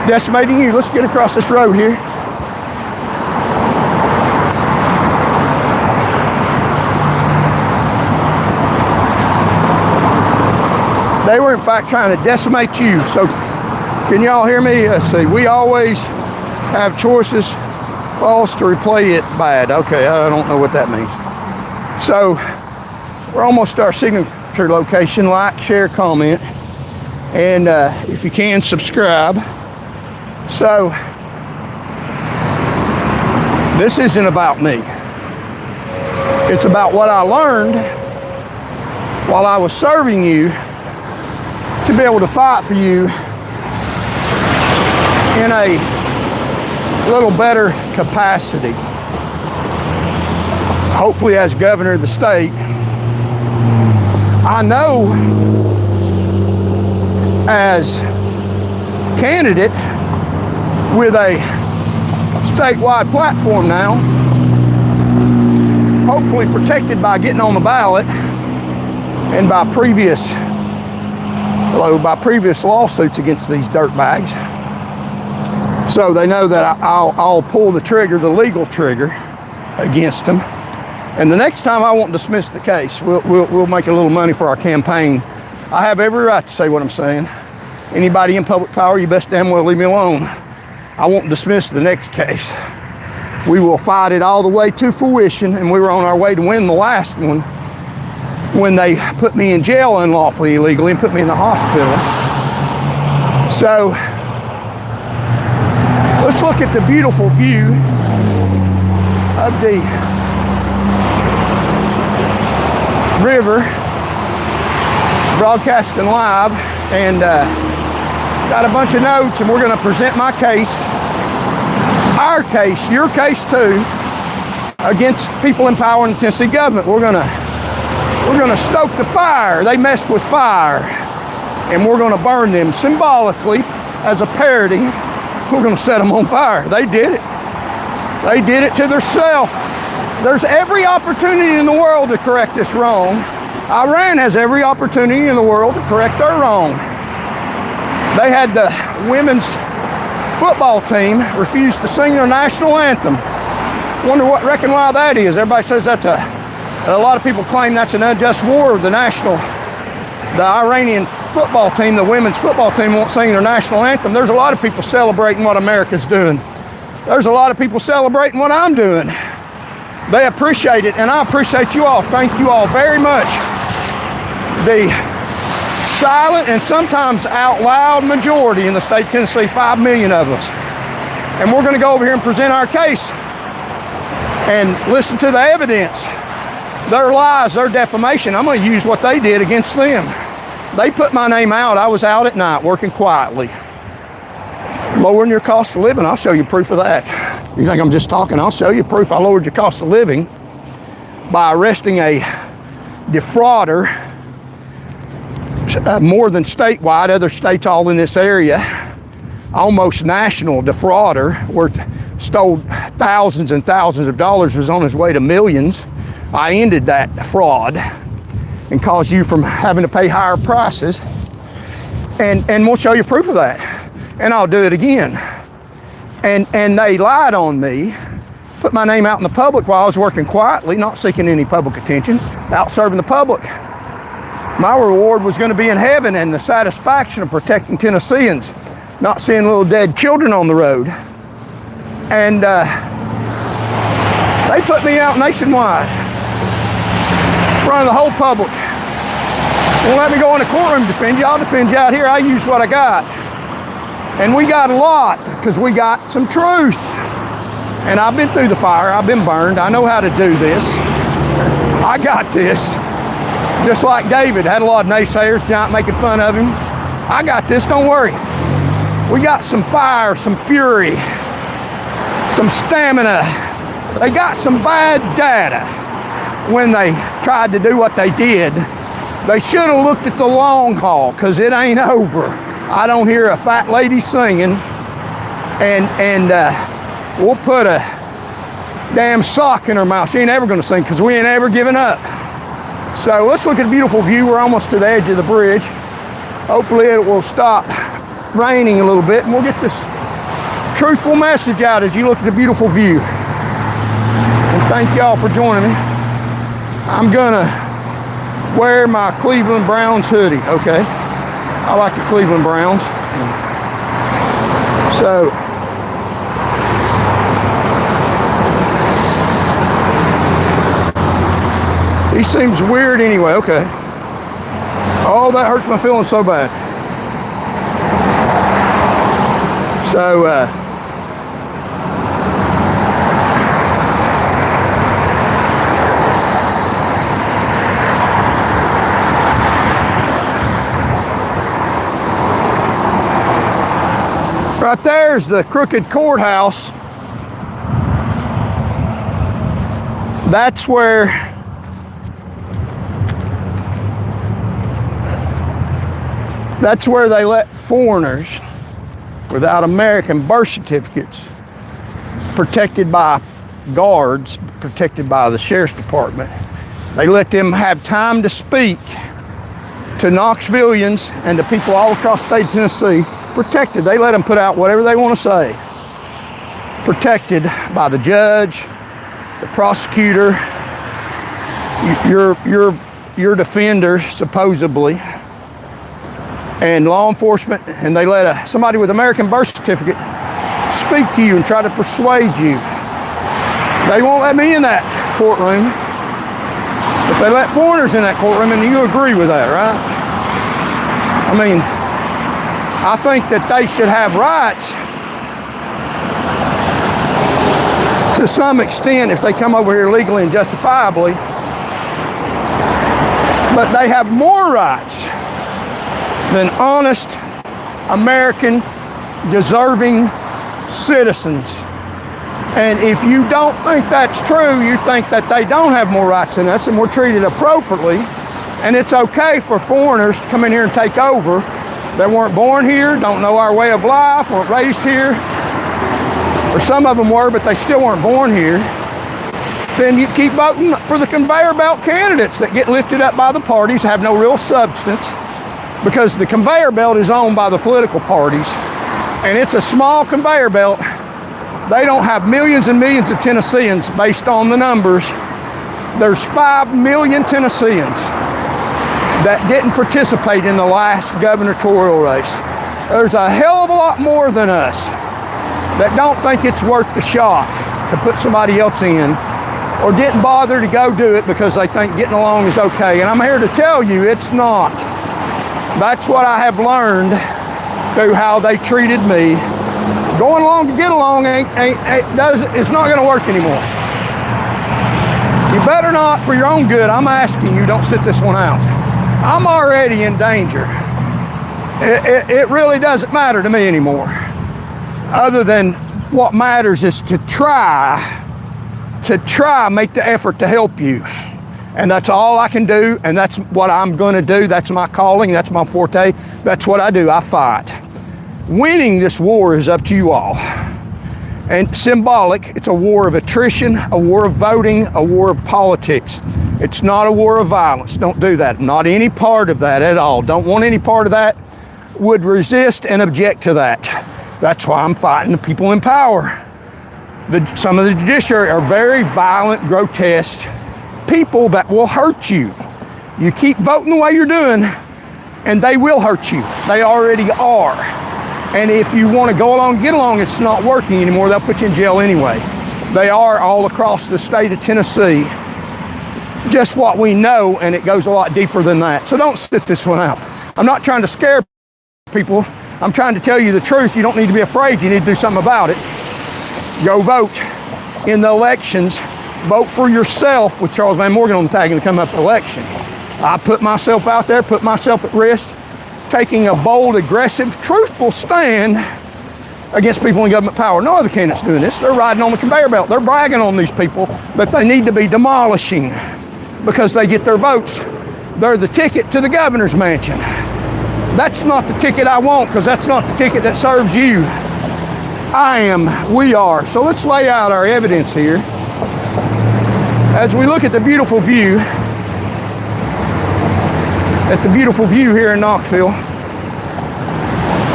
decimating you. Let's get across this road here. They were, in fact, trying to decimate you. So, can y'all hear me? Let's see. We always have choices. False to replay it bad. Okay, I don't know what that means. So, we're almost to our signature location. Like, share, comment. And if you can, subscribe. So, this isn't about me. It's about what I learned while I was serving you to be able to fight for you in a little better capacity. Hopefully as governor of the state. I know as candidate, with a statewide platform now, hopefully protected by getting on the ballot and by previous lawsuits against these dirtbags. So they know that I'll pull the trigger, the legal trigger, against them. And the next time I won't dismiss the case. We'll make a little money for our campaign. I have every right to say what I'm saying. Anybody in public power, you best damn well leave me alone. I won't dismiss the next case. We will fight it all the way to fruition, and we were on our way to win the last one when they put me in jail unlawfully, illegally, and put me in the hospital. So let's look at the beautiful view of the river, broadcasting live, and got a bunch of notes, and we're going to present my case, our case, your case too, against people in power in the Tennessee government. We're going to stoke the fire. They messed with fire, and we're going to burn them symbolically as a parody. We're going to set them on fire. They did it. They did it to themselves. There's every opportunity in the world to correct this wrong. Iran has every opportunity in the world to correct their wrong. They had the women's football team refuse to sing their national anthem. Reckon why that is. Everybody says that's a lot of people claim that's an unjust war. The Iranian football team, the women's football team, won't sing their national anthem. There's a lot of people celebrating what America's doing. There's a lot of people celebrating what I'm doing. They appreciate it, and I appreciate you all. Thank you all very much. The silent and sometimes out loud majority in the state of Tennessee, 5 million of us. And we're going to go over here and present our case and listen to the evidence. Their lies, their defamation, I'm going to use what they did against them. They put my name out. I was out at night working quietly. Lowering your cost of living, I'll show you proof of that. You think I'm just talking? I'll show you proof I lowered your cost of living by arresting a defrauder, more than statewide, other states all in this area, almost national defrauder, stole thousands and thousands of dollars, was on his way to millions. I ended that fraud and caused you from having to pay higher prices. And we'll show you proof of that. And I'll do it again. And they lied on me, put my name out in the public while I was working quietly, not seeking any public attention, out serving the public. My reward was going to be in heaven and the satisfaction of protecting Tennesseans, not seeing little dead children on the road. And they put me out nationwide, in front of the whole public. Won't let me go in the courtroom to defend you. I'll defend you out here. I use what I got. And we got a lot because we got some truth. And I've been through the fire. I've been burned. I know how to do this. I got this. Just like David, had a lot of naysayers, giant making fun of him. I got this, don't worry. We got some fire, some fury, some stamina. They got some bad data when they tried to do what they did. They should have looked at the long haul, because it ain't over. I don't hear a fat lady singing, and we'll put a damn sock in her mouth. She ain't ever gonna sing, because we ain't ever giving up. So let's look at a beautiful view. We're almost to the edge of the bridge. Hopefully it will stop raining a little bit, and we'll get this truthful message out as you look at the beautiful view. And thank y'all for joining me. I'm gonna wear my Cleveland Browns hoodie, okay? I like the Cleveland Browns. So, he seems weird anyway, okay. Oh, that hurts my feelings so bad. So, right there's the crooked courthouse. That's where they let foreigners without American birth certificates, protected by guards, protected by the sheriff's department. They let them have time to speak to Knoxvillians and to people all across the state of Tennessee, protected. They let them put out whatever they want to say. Protected by the judge, the prosecutor, your defender, supposedly, and law enforcement, and they let somebody with American birth certificate speak to you and try to persuade you. They won't let me in that courtroom, but they let foreigners in that courtroom, and you agree with that, right? I mean, I think that they should have rights to some extent if they come over here legally and justifiably, but they have more rights than honest American deserving citizens. And if you don't think that's true, you think that they don't have more rights than us and we're treated appropriately, and it's okay for foreigners to come in here and take over that weren't born here, don't know our way of life, weren't raised here, or some of them were, but they still weren't born here. Then you keep voting for the conveyor belt candidates that get lifted up by the parties, have no real substance, because the conveyor belt is owned by the political parties, and it's a small conveyor belt. They don't have millions and millions of Tennesseans based on the numbers. There's 5 million Tennesseans that didn't participate in the last gubernatorial race. There's a hell of a lot more than us that don't think it's worth the shot to put somebody else in, or didn't bother to go do it because they think getting along is okay. And I'm here to tell you it's not. That's what I have learned through how they treated me. Going along to get along it's not going to work anymore. You better not, for your own good, I'm asking you, don't sit this one out. I'm already in danger. It really doesn't matter to me anymore. Other than what matters is to try, make the effort to help you. And that's all I can do, and that's what I'm going to do. That's my calling, that's my forte. That's what I do, I fight. Winning this war is up to you all. And symbolic, it's a war of attrition, a war of voting, a war of politics. It's not a war of violence. Don't do that. Not any part of that at all. Don't want any part of that. Would resist and object to that. That's why I'm fighting the people in power. Some of the judiciary are very violent, grotesque people that will hurt you. You keep voting the way you're doing, and they will hurt you. They already are. And if you want to go along, get along, it's not working anymore. They'll put you in jail anyway. They are all across the state of Tennessee. Just what we know, and it goes a lot deeper than that. So don't sit this one out. I'm not trying to scare people. I'm trying to tell you the truth. You don't need to be afraid. You need to do something about it. Go vote in the elections. Vote for yourself with Charles Van Morgan on the tag in the come up election. I put myself out there, put myself at risk, taking a bold, aggressive, truthful stand against people in government power. No other candidate's doing this. They're riding on the conveyor belt. They're bragging on these people that they need to be demolishing because they get their votes. They're the ticket to the governor's mansion. That's not the ticket I want, because that's not the ticket that serves you. We are. So let's lay out our evidence here. As we look at the beautiful view, here in Knoxville.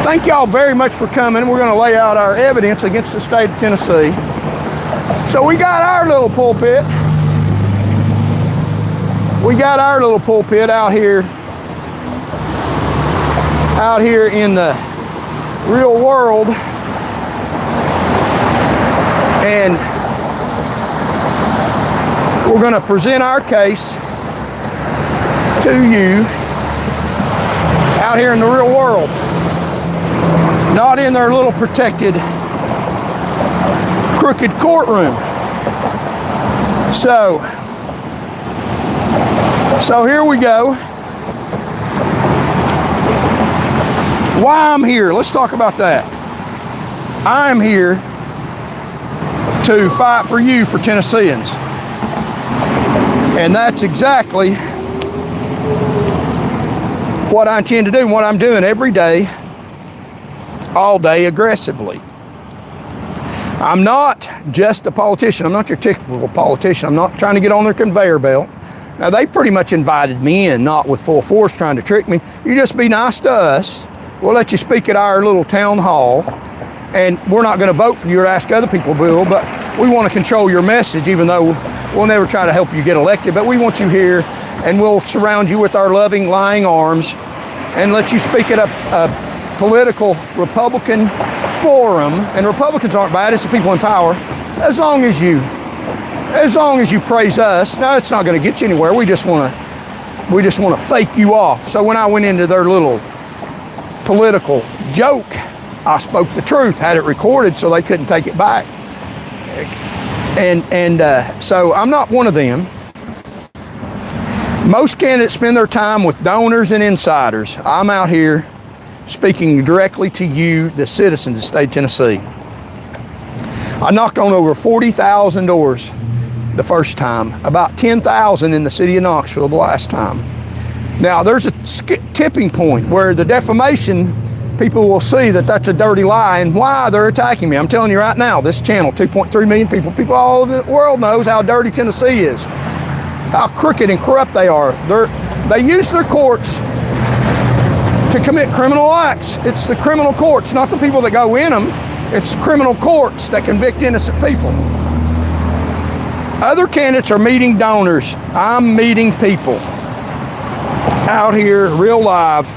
Thank y'all very much for coming. We're going to lay out our evidence against the state of Tennessee. So we got our little pulpit. Out here in the real world. And we're going to present our case to you out here in the real world, not in their little protected, crooked courtroom. So here we go. Why I'm here, let's talk about that. I'm here to fight for you, for Tennesseans. And that's exactly what I intend to do, and what I'm doing every day. all day aggressively. I'm not just a politician. I'm not your typical politician. I'm not trying to get on their conveyor belt. Now, they pretty much invited me in, not with full force trying to trick me. You just be nice to us. We'll let you speak at our little town hall, and we're not going to vote for you or ask other people to vote, but we want to control your message, even though we'll never try to help you get elected. But we want you here, and we'll surround you with our loving, lying arms and let you speak at a political Republican forum. And Republicans aren't bad, it's the people in power. As long as you praise us. Now, it's not going to get you anywhere. We just want to fake you off. So when I went into their little political joke, I spoke the truth, had it recorded so they couldn't take it back. And so I'm not one of them. Most candidates spend their time with donors and insiders. I'm out here speaking directly to you, the citizens of the state of Tennessee. I knocked on over 40,000 doors the first time, about 10,000 in the city of Knoxville the last time. Now, there's a tipping point where the defamation, people will see that that's a dirty lie and why they're attacking me. I'm telling you right now, this channel, 2.3 million people all over the world knows how dirty Tennessee is, how crooked and corrupt they are. They use their courts to commit criminal acts. It's the criminal courts, not the people that go in them. It's criminal courts that convict innocent people. Other candidates are meeting donors. I'm meeting people out here, real live,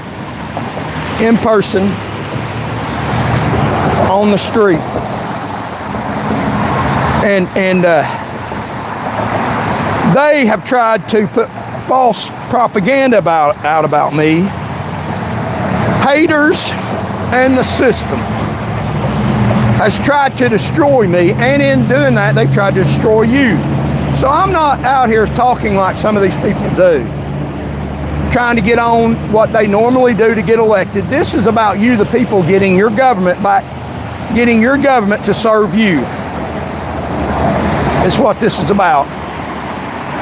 in person, on the street. And they have tried to put false propaganda out about me. Haters and the system has tried to destroy me, and in doing that, they've tried to destroy you. So I'm not out here talking like some of these people do, trying to get on what they normally do to get elected. This is about you, the people, getting your government back, getting your government to serve you. It's what this is about.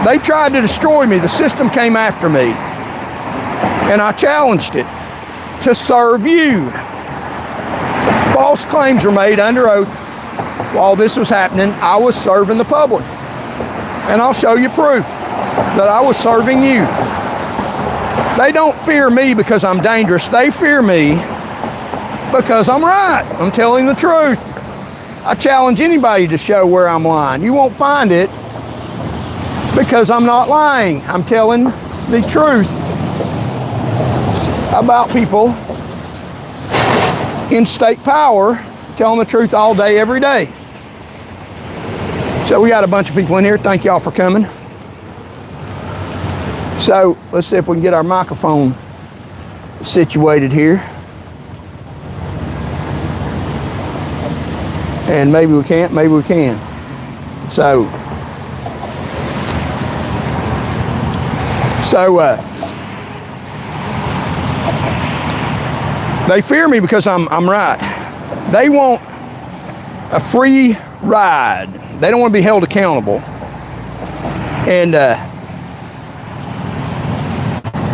They tried to destroy me. The system came after me, and I challenged it to serve you. False claims were made under oath while this was happening. I was serving the public, and I'll show you proof that I was serving you. They don't fear me because I'm dangerous. They fear me because I'm right. I'm telling the truth. I challenge anybody to show where I'm lying. You won't find it because I'm not lying. I'm telling the truth about people in state power, telling the truth all day, every day. So we got a bunch of people in here. Thank y'all for coming. So let's see if we can get our microphone situated here. And maybe we can't, maybe we can. So they fear me because I'm right. They want a free ride. They don't want to be held accountable. And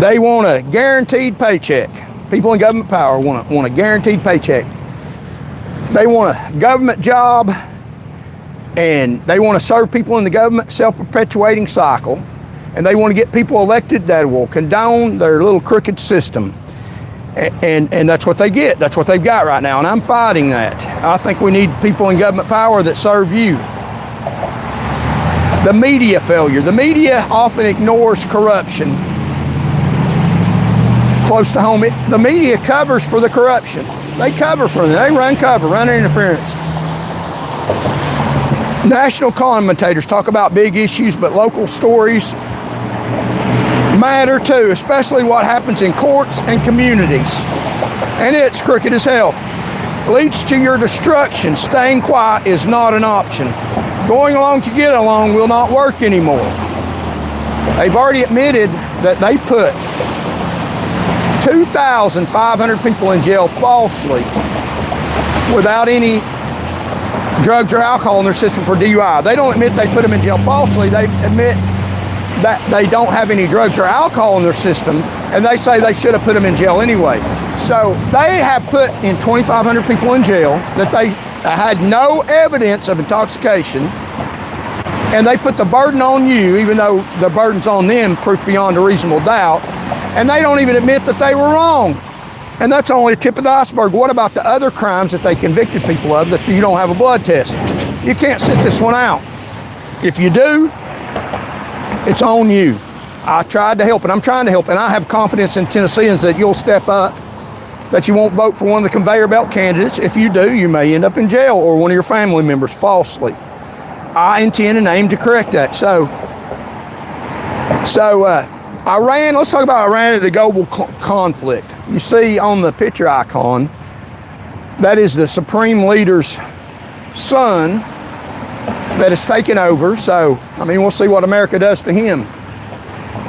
they want a guaranteed paycheck. People in government power want a guaranteed paycheck. They want a government job, and they want to serve people in the government self-perpetuating cycle. And they want to get people elected that will condone their little crooked system. And that's what they get. That's what they've got right now. And I'm fighting that. I think we need people in government power that serve you. The media failure. The media often ignores corruption. Close to home, the media covers for the corruption. They cover for them. They run cover, run interference. National commentators talk about big issues, but local stories matter too, especially what happens in courts and communities. And it's crooked as hell. Leads to your destruction. Staying quiet is not an option. Going along to get along will not work anymore. They've already admitted that they put 2,500 people in jail falsely without any drugs or alcohol in their system for DUI. They don't admit they put them in jail falsely. They admit that they don't have any drugs or alcohol in their system, and they say they should have put them in jail anyway. So they have put in 2,500 people in jail that they had no evidence of intoxication, and they put the burden on you, even though the burden's on them, proof beyond a reasonable doubt, and they don't even admit that they were wrong. And that's only the tip of the iceberg. What about the other crimes that they convicted people of that you don't have a blood test? You can't sit this one out. If you do, it's on you. I tried to help, and I'm trying to help, and I have confidence in Tennesseans that you'll step up, that you won't vote for one of the conveyor belt candidates. If you do, you may end up in jail, or one of your family members falsely. I intend and aim to correct that. So Iran, let's talk about Iran and the global conflict. You see on the picture icon, that is the supreme leader's son that has taken over. So, I mean, we'll see what America does to him.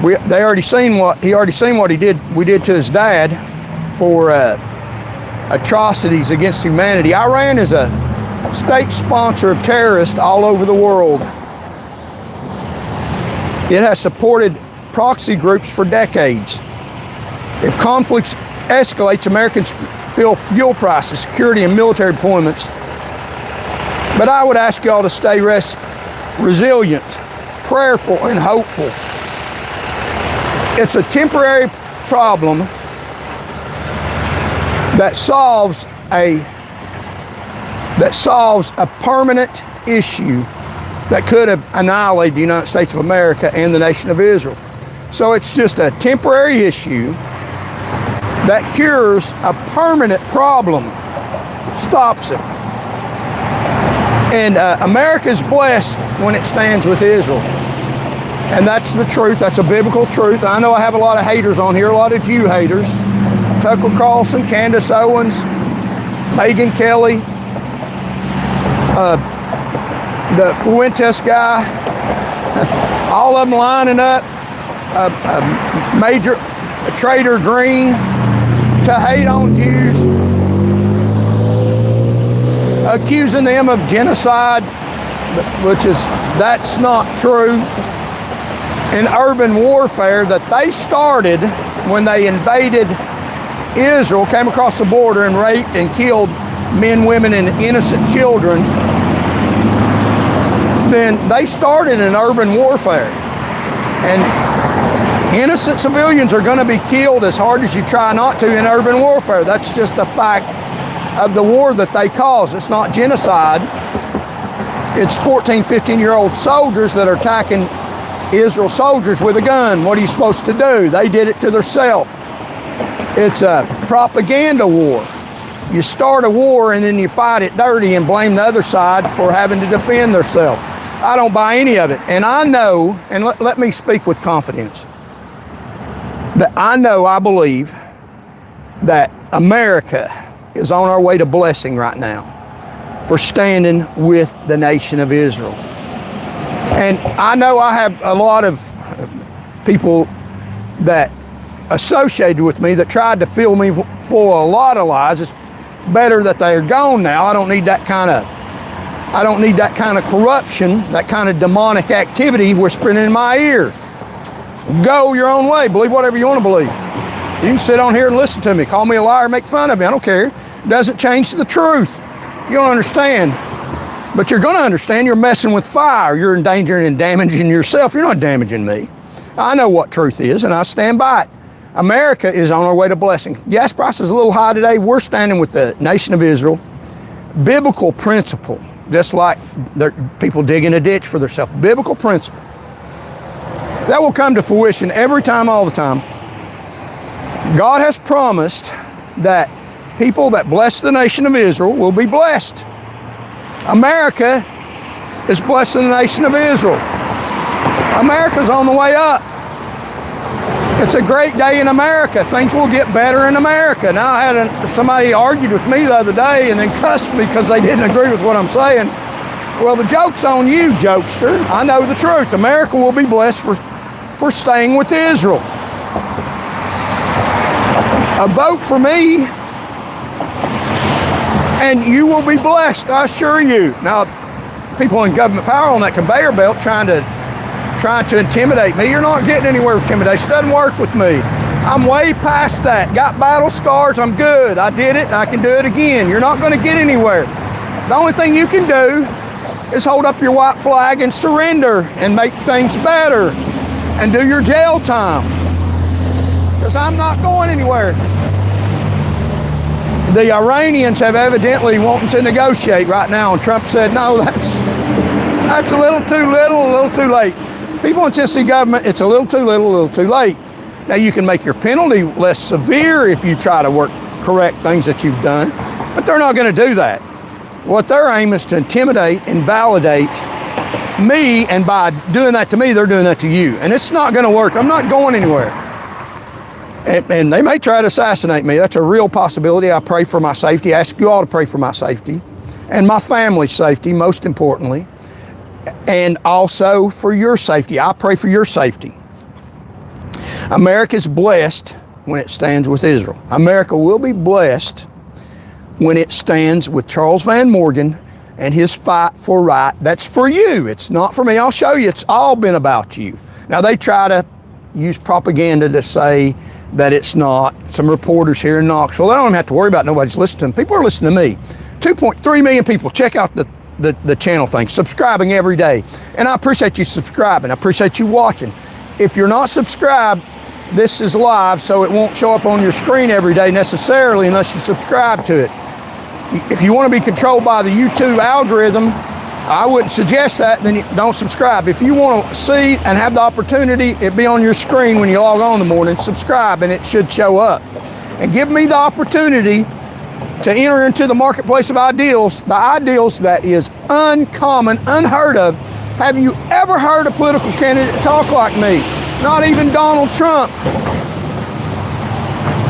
We already seen what we did to his dad for atrocities against humanity. Iran is a state sponsor of terrorists all over the world. It has supported proxy groups for decades. If conflicts escalates, Americans feel fuel prices, security, and military deployments. But I would ask y'all to stay resilient, prayerful, and hopeful. It's a temporary problem that solves a permanent issue that could have annihilated the United States of America and the nation of Israel. So it's just a temporary issue that cures a permanent problem, stops it. And America is blessed when it stands with Israel. And that's the truth. That's a biblical truth. I know I have a lot of haters on here, a lot of Jew haters. Tucker Carlson, Candace Owens, Megyn Kelly, the Fuentes guy, all of them lining up, Major Trader Green to hate on Jews, accusing them of genocide, that's not true. And urban warfare that they started when they invaded Israel, came across the border and raped and killed men, women, and innocent children, then they started an urban warfare. And innocent civilians are going to be killed as hard as you try not to in urban warfare. That's just a fact of the war that they cause. It's not genocide. It's 14, 15-year-old soldiers that are attacking Israel soldiers with a gun. What are you supposed to do? They did it to themselves. It's a propaganda war. You start a war and then you fight it dirty and blame the other side for having to defend themselves. I don't buy any of it. And I know, and let me speak with confidence, that I believe that America is on our way to blessing right now for standing with the nation of Israel. And I know I have a lot of people that associated with me that tried to fill me full of a lot of lies. It's better that they're gone now. I don't need that kind of corruption, that kind of demonic activity whispering in my ear. Go your own way. Believe whatever you want to believe. You can sit on here and listen to me. Call me a liar, make fun of me. I don't care. It doesn't change the truth. You don't understand. But you're going to understand you're messing with fire. You're endangering and damaging yourself. You're not damaging me. I know what truth is, and I stand by it. America is on our way to blessing. Gas price is a little high today. We're standing with the nation of Israel. Biblical principle, just like people digging a ditch for themselves. Biblical principle. That will come to fruition every time, all the time. God has promised that people that bless the nation of Israel will be blessed. America is blessing the nation of Israel. America's on the way up. It's a great day in America. Things will get better in America. Now, I had somebody argued with me the other day and then cussed me because they didn't agree with what I'm saying. Well, the joke's on you, jokester. I know the truth. America will be blessed for staying with Israel. A vote for me, and you will be blessed, I assure you. Now, people in government power on that conveyor belt trying to intimidate me. You're not getting anywhere with intimidation. It doesn't work with me. I'm way past that. Got battle scars, I'm good. I did it, and I can do it again. You're not gonna get anywhere. The only thing you can do is hold up your white flag and surrender and make things better and do your jail time. Because I'm not going anywhere. The Iranians have evidently wanting to negotiate right now, and Trump said, no, that's a little too little, a little too late. People in Tennessee government, it's a little too little, a little too late. Now you can make your penalty less severe if you try to correct things that you've done, but they're not going to do that. What their aim is to intimidate and validate me, and by doing that to me, they're doing that to you. And it's not going to work. I'm not going anywhere. And they may try to assassinate me. That's a real possibility. I pray for my safety. I ask you all to pray for my safety and my family's safety, most importantly, and also for your safety. I pray for your safety. America's blessed when it stands with Israel. America will be blessed when it stands with Charles Van Morgan and his fight for right. That's for you. It's not for me. I'll show you. It's all been about you. Now, they try to use propaganda to say that it's not. Some reporters here in Knoxville, they don't even have to worry about nobody's listening to them. People are listening to me. 2.3 million people. Check out the channel thing. Subscribing every day. And I appreciate you subscribing. I appreciate you watching. If you're not subscribed, this is live, so it won't show up on your screen every day necessarily unless you subscribe to it. If you want to be controlled by the YouTube algorithm, I wouldn't suggest that, then you don't subscribe. If you want to see and have the opportunity, it be on your screen when you log on in the morning, subscribe and it should show up. And give me the opportunity to enter into the marketplace of ideals, the ideals that is uncommon, unheard of. Have you ever heard a political candidate talk like me? Not even Donald Trump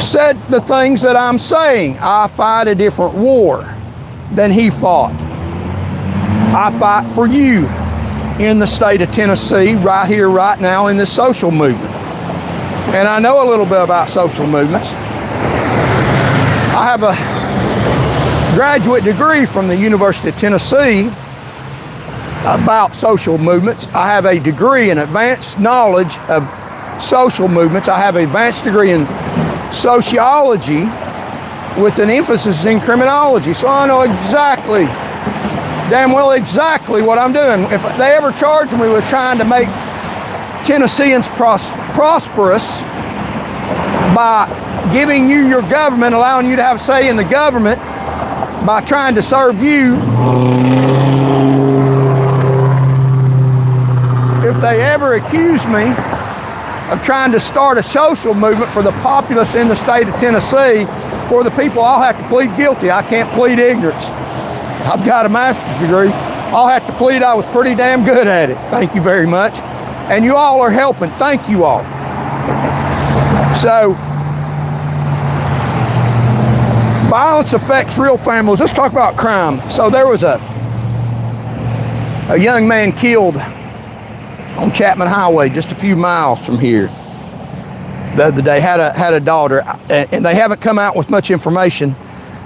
said the things that I'm saying. I fight a different war than he fought. I fight for you in the state of Tennessee, right here, right now, in this social movement. And I know a little bit about social movements. I have a graduate degree from the University of Tennessee about social movements. I have a degree in advanced knowledge of social movements. I have an advanced degree in sociology with an emphasis in criminology. So I know exactly, damn well exactly what I'm doing. If they ever charge me with trying to make Tennesseans prosperous by giving you your government, allowing you to have say in the government by trying to serve you, if they ever accuse me of trying to start a social movement for the populace in the state of Tennessee, for the people, I'll have to plead guilty. I can't plead ignorance. I've got a master's degree. I'll have to plead I was pretty damn good at it. Thank you very much. And you all are helping. Thank you all. So, violence affects real families. Let's talk about crime. So there was a young man killed on Chapman Highway, just a few miles from here, the other day. Had a daughter, and they haven't come out with much information.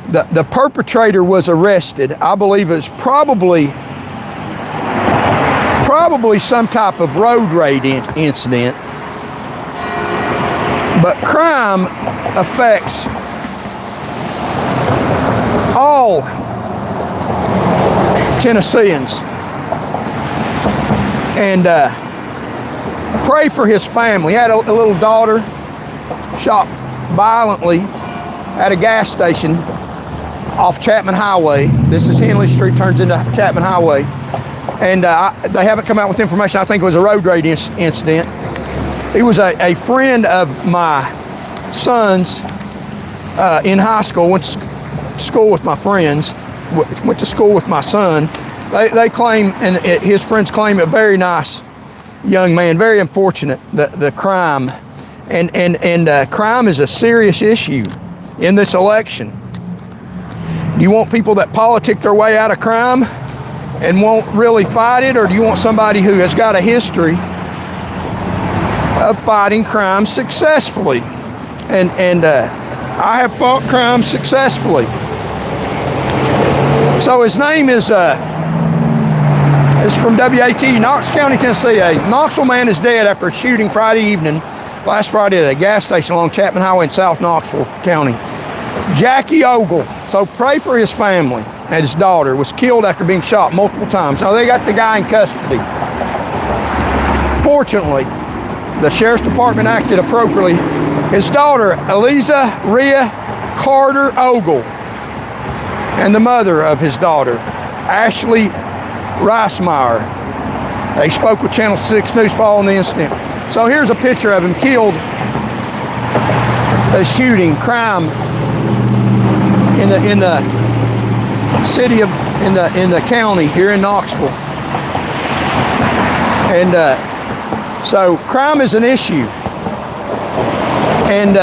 The perpetrator was arrested. I believe it's probably some type of road rage incident. But crime affects all Tennesseans. And pray for his family. He had a little daughter shot violently at a gas station off Chapman Highway. This is Henley Street, turns into Chapman Highway. And they haven't come out with information. I think it was a road rage incident. He was a friend of my son's in high school, went to school with my friends, went to school with my son. They claim, and his friends claim, a very nice young man, very unfortunate, the crime. And crime is a serious issue in this election. Do you want people that politic their way out of crime and won't really fight it, or do you want somebody who has got a history of fighting crime successfully? And I have fought crime successfully. So his name is from WAT, Knox County, Tennessee. A Knoxville man is dead after a shooting Friday evening last Friday at a gas station along Chapman Highway in South Knoxville County. Jackie Ogle, so pray for his family, and his daughter was killed after being shot multiple times. Now they got the guy in custody. Fortunately, the Sheriff's Department acted appropriately. His daughter, Eliza Rhea Carter Ogle, and the mother of his daughter, Ashley Reismeyer. They spoke with Channel 6 News following the incident. So here's a picture of him killed. A shooting, crime in the city of in the county here in Knoxville. And so crime is an issue, and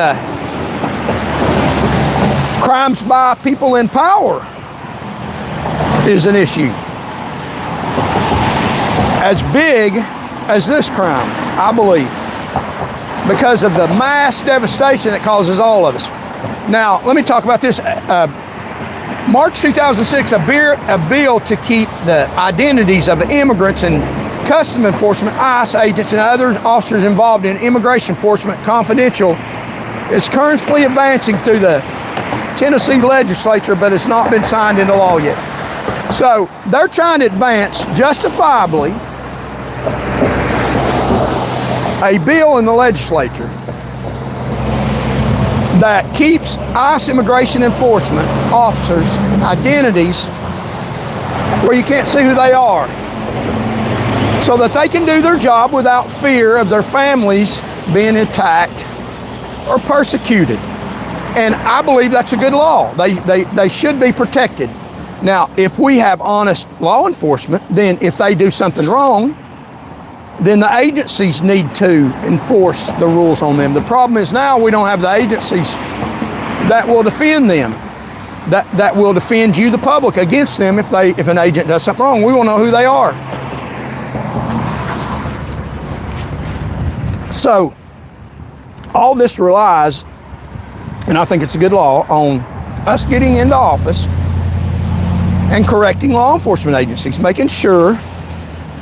crimes by people in power is an issue. As big as this crime, I believe, because of the mass devastation it causes all of us. Now, let me talk about this. March 2006, a bill to keep the identities of immigrants and Customs Enforcement, ICE agents, and other officers involved in immigration enforcement confidential is currently advancing through the Tennessee legislature, but it's not been signed into law yet. So they're trying to advance, justifiably, a bill in the legislature that keeps ICE immigration enforcement officers' identities where you can't see who they are, so that they can do their job without fear of their families being attacked or persecuted. And I believe that's a good law. They should be protected. Now, if we have honest law enforcement, then if they do something wrong, then the agencies need to enforce the rules on them. The problem is now we don't have the agencies that will defend them, that will defend you, the public, against them if an agent does something wrong. We won't know who they are. So all this relies, and I think it's a good law, on us getting into office and correcting law enforcement agencies, making sure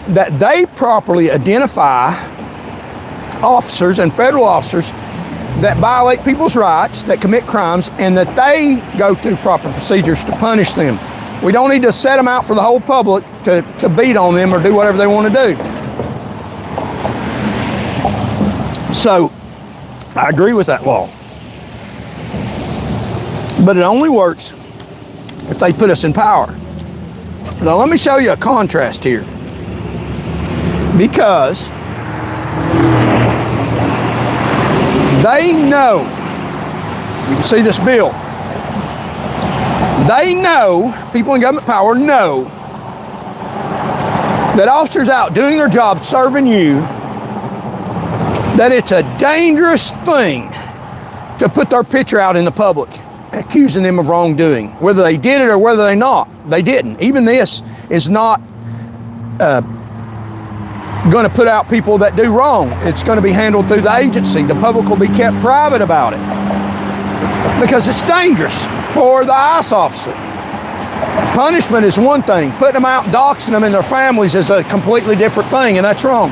that they properly identify officers and federal officers that violate people's rights, that commit crimes, and that they go through proper procedures to punish them. We don't need to set them out for the whole public to beat on them or do whatever they want to do. So I agree with that law. But it only works if they put us in power. Now let me show you a contrast here. Because they know, you can see this bill, they know, people in government power know, that officers out doing their job, serving you, that it's a dangerous thing to put their picture out in the public, accusing them of wrongdoing, whether they did it or whether they didn't. Even this is not going to put out people that do wrong. It's going to be handled through the agency. The public will be kept private about it because it's dangerous for the ICE officer. Punishment is one thing. Putting them out, doxing them and their families is a completely different thing, and that's wrong.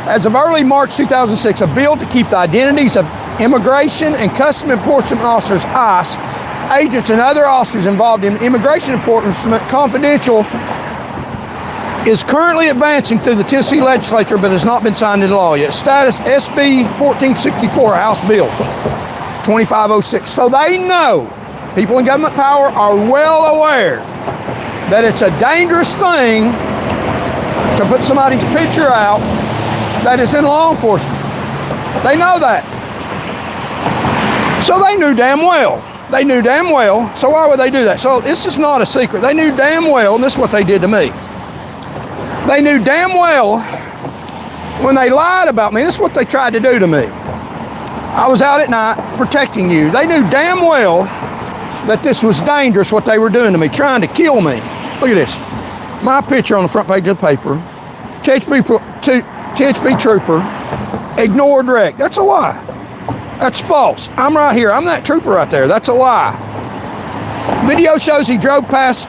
As of early March 2006, a bill to keep the identities of immigration and Customs Enforcement officers, ICE, agents and other officers involved in immigration enforcement confidential is currently advancing through the Tennessee legislature, but has not been signed into law yet. Status SB 1464, House Bill 2506. So they know, people in government power are well aware that it's a dangerous thing to put somebody's picture out that is in law enforcement. They know that. So they knew damn well. They knew damn well, so why would they do that? So this is not a secret. They knew damn well, and this is what they did to me. They knew damn well when they lied about me. This is what they tried to do to me. I was out at night protecting you. They knew damn well that this was dangerous, what they were doing to me, trying to kill me. Look at this. My picture on the front page of the paper. THP trooper, ignored wreck. That's a lie. That's false. I'm right here. I'm that trooper right there. That's a lie. Video shows he drove past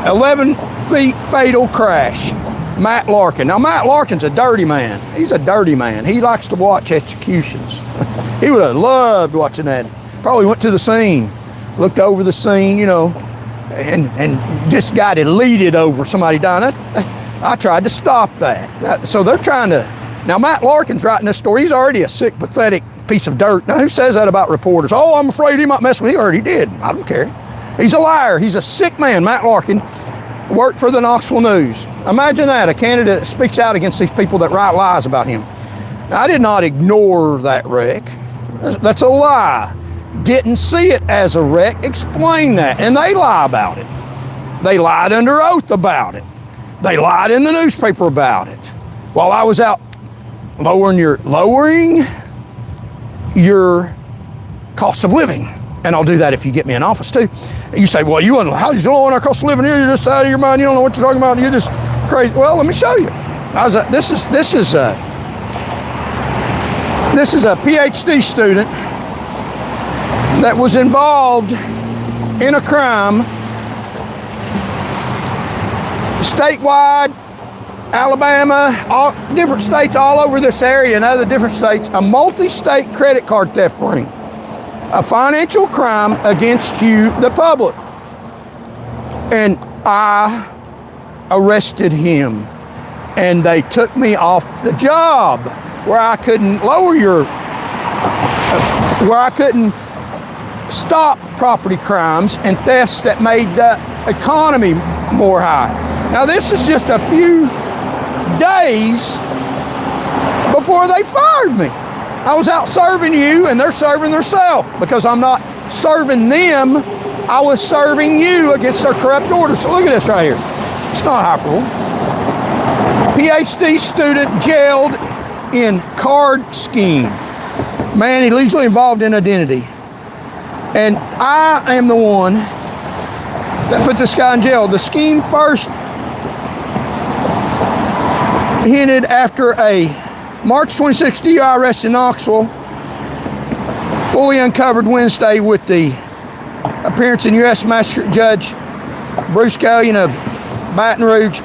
11 feet fatal crash. Matt Larkin. Now, Matt Larkin's a dirty man. He's a dirty man. He likes to watch executions. He would have loved watching that. Probably went to the scene, looked over the scene, you know, and just got elated over somebody dying. I tried to stop that. So they're trying to. Now, Matt Larkin's writing this story. He's already a sick, pathetic piece of dirt. Now, who says that about reporters? Oh, I'm afraid he might mess with me. He already did. I don't care. He's a liar. He's a sick man. Matt Larkin worked for the Knoxville News. Imagine that, a candidate that speaks out against these people that write lies about him. Now, I did not ignore that wreck. That's a lie. Didn't see it as a wreck. Explain that. And they lie about it. They lied under oath about it. They lied in the newspaper about it. While I was out lowering your cost of living. And I'll do that if you get me in office too. You say, well, how did you lower our cost of living here? You're just out of your mind. You don't know what you're talking about. You're just crazy. Well, let me show you. This is a PhD student that was involved in a crime statewide, Alabama, all different states all over this area and other different states, a multi-state credit card theft ring, a financial crime against you, the public. And I arrested him, and they took me off the job where I couldn't where I couldn't stop property crimes and thefts that made the economy more high. Now, this is just a few days before they fired me. I was out serving you, and they're serving themselves because I'm not serving them. I was serving you against their corrupt orders. So look at this right here. It's not hyperbole. PhD student jailed in card scheme. Man illegally involved in identity. And I am the one that put this guy in jail. The scheme first hinted after a March 26th DUI arrest in Knoxville, fully uncovered Wednesday with the appearance in U.S. Magistrate Judge Bruce Gallion of Baton Rouge,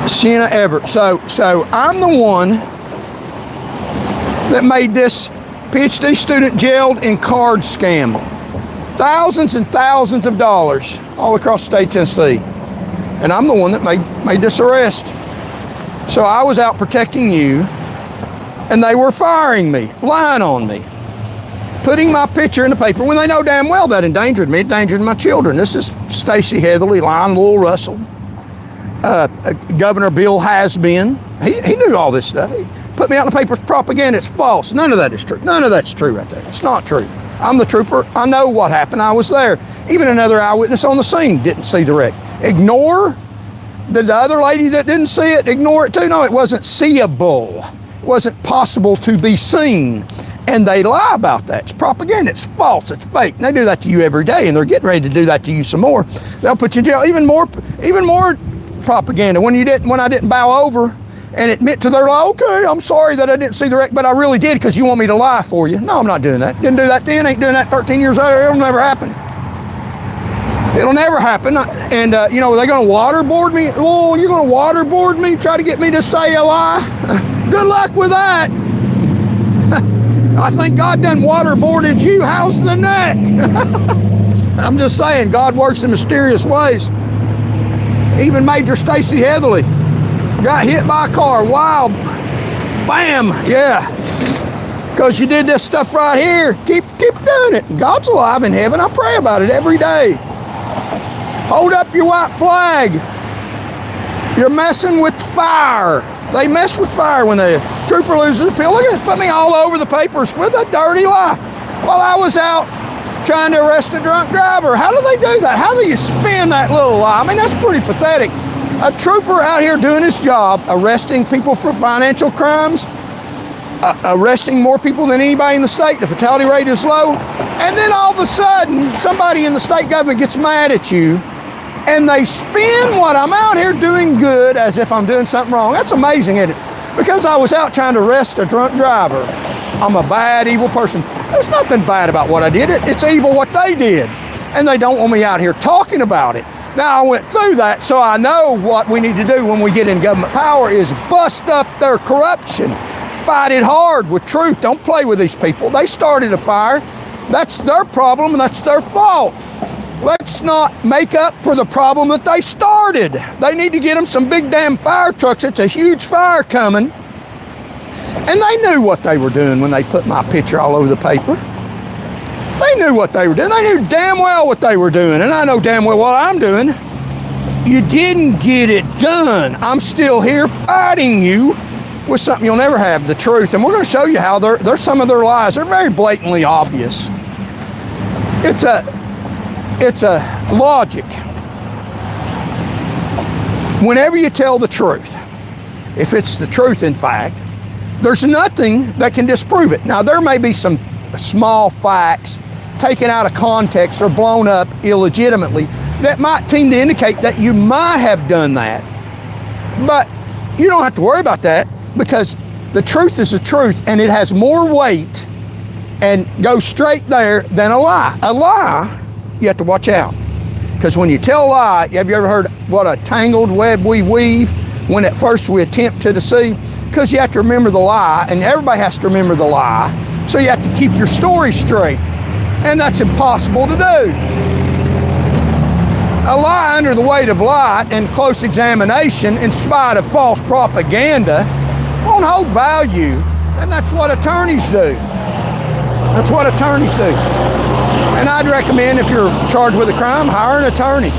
Sienna Everett. So I'm the one that made this PhD student jailed in card scam. Thousands and thousands of dollars all across the state of Tennessee. And I'm the one that made this arrest. So I was out protecting you, and they were firing me, lying on me, putting my picture in the paper when they know damn well that endangered me, endangered my children. This is Stacey Heatherly, Lionel Lowell Russell, Governor Bill Has-Been. He knew all this stuff. He put me out in the paper as propaganda. It's false. None of that is true. None of that's true right there. It's not true. I'm the trooper. I know what happened. I was there. Even another eyewitness on the scene didn't see the wreck. Ignore the other lady that didn't see it, ignore it too. No, it wasn't seeable. It wasn't possible to be seen. And they lie about that. It's propaganda. It's false. It's fake. And they do that to you every day, and they're getting ready to do that to you some more. They'll put you in jail. Even more propaganda. When I didn't bow over and admit to their lie, okay, I'm sorry that I didn't see the wreck, but I really did because you want me to lie for you. No, I'm not doing that. Didn't do that then. Ain't doing that 13 years later. It'll never happen. It'll never happen. And, they're going to waterboard me. Oh, you're going to waterboard me? Try to get me to say a lie? Good luck with that. I think God done waterboarded you. How's the neck? I'm just saying, God works in mysterious ways. Even Major Stacey Heatherly got hit by a car. Wow. Bam. Yeah. Because you did this stuff right here. Keep doing it. God's alive in heaven. I pray about it every day. Hold up your white flag. You're messing with fire. They mess with fire when the trooper loses a pill. Look at this, put me all over the papers with a dirty lie. While I was out trying to arrest a drunk driver. How do they do that? How do you spin that little lie? I mean, that's pretty pathetic. A trooper out here doing his job, arresting people for financial crimes, arresting more people than anybody in the state. The fatality rate is low. And then all of a sudden, somebody in the state government gets mad at you, and they spin what I'm out here doing good as if I'm doing something wrong. That's amazing, isn't it? Because I was out trying to arrest a drunk driver. I'm a bad, evil person. There's nothing bad about what I did. It's evil what they did. And they don't want me out here talking about it. Now, I went through that, so I know what we need to do when we get in government power is bust up their corruption. Fight it hard with truth. Don't play with these people. They started a fire. That's their problem, and that's their fault. Let's not make up for the problem that they started. They need to get them some big damn fire trucks. It's a huge fire coming. And they knew what they were doing when they put my picture all over the paper. They knew what they were doing. They knew damn well what they were doing, and I know damn well what I'm doing. You didn't get it done. I'm still here fighting you with something you'll never have, the truth. And we're going to show you how they're some of their lies. They're very blatantly obvious. It's a logic. Whenever you tell the truth, if it's the truth in fact, there's nothing that can disprove it. Now, there may be some small facts taken out of context or blown up illegitimately that might seem to indicate that you might have done that. But you don't have to worry about that, because the truth is the truth, and it has more weight and goes straight there than a lie. A lie, you have to watch out. Because when you tell a lie, have you ever heard what a tangled web we weave when at first we attempt to deceive? Because you have to remember the lie, and everybody has to remember the lie. So you have to keep your story straight. And that's impossible to do. A lie under the weight of light and close examination, in spite of false propaganda, won't hold value. And that's what attorneys do. That's what attorneys do. And I'd recommend, if you're charged with a crime, hire an attorney.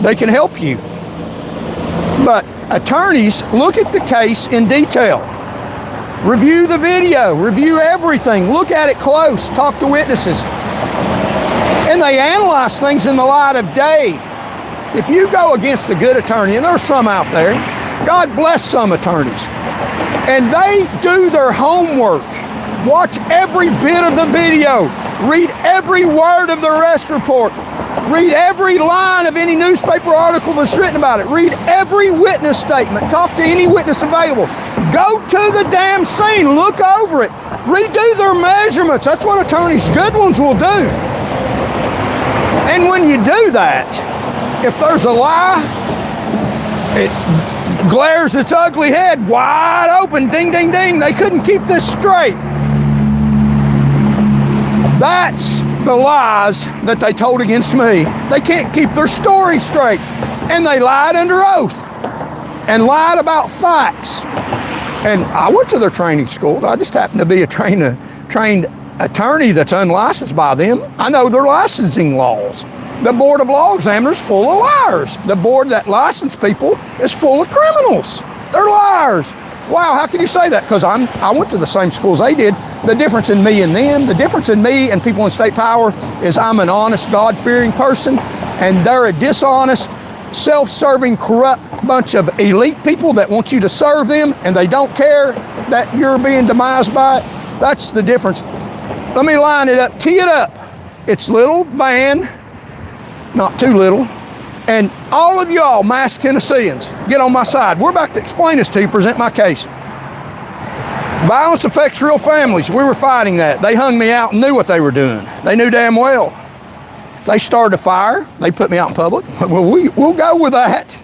They can help you. But attorneys look at the case in detail. Review the video, review everything, look at it close, talk to witnesses. And they analyze things in the light of day. If you go against a good attorney, and there's some out there, God bless some attorneys, and they do their homework, watch every bit of the video, read every word of the arrest report, read every line of any newspaper article that's written about it, read every witness statement, talk to any witness available, go to the damn scene, look over it, redo their measurements. That's what attorneys, good ones, will do. And when you do that, if there's a lie, it glares its ugly head wide open, ding, ding, ding. They couldn't keep this straight. That's the lies that they told against me. They can't keep their story straight. And they lied under oath and lied about facts. And I went to their training schools. I just happened to be a trained attorney that's unlicensed by them. I know their licensing laws. The Board of Law Examiners is full of liars. The board that licensed people is full of criminals. They're liars. Wow, how can you say that? Because I went to the same schools they did. The difference in me and them, the difference in me and people in state power is I'm an honest, God-fearing person, and they're a dishonest, self-serving, corrupt bunch of elite people that want you to serve them, and they don't care that you're being demised by it. That's the difference. Let me line it up, tee it up. It's little Van, not too little, and all of y'all masked Tennesseans, get on my side. We're about to explain this to you, present my case. Violence affects real families. We were fighting that. They hung me out and knew what they were doing. They knew damn well. They started a fire. They put me out in public. Well, we'll go with that.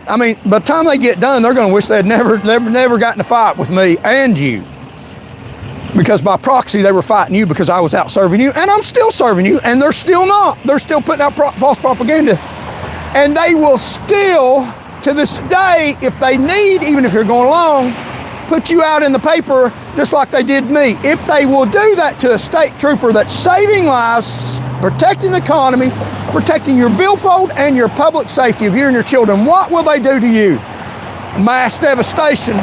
I mean, by the time they get done, they're going to wish they'd never gotten in a fight with me and you. Because by proxy, they were fighting you because I was out serving you, and I'm still serving you, and they're still not. They're still putting out false propaganda. And they will still, to this day, if they need, even if you're going along, put you out in the paper just like they did me. If they will do that to a state trooper that's saving lives, protecting the economy, protecting your billfold and your public safety of you and your children, what will they do to you? Mass devastation.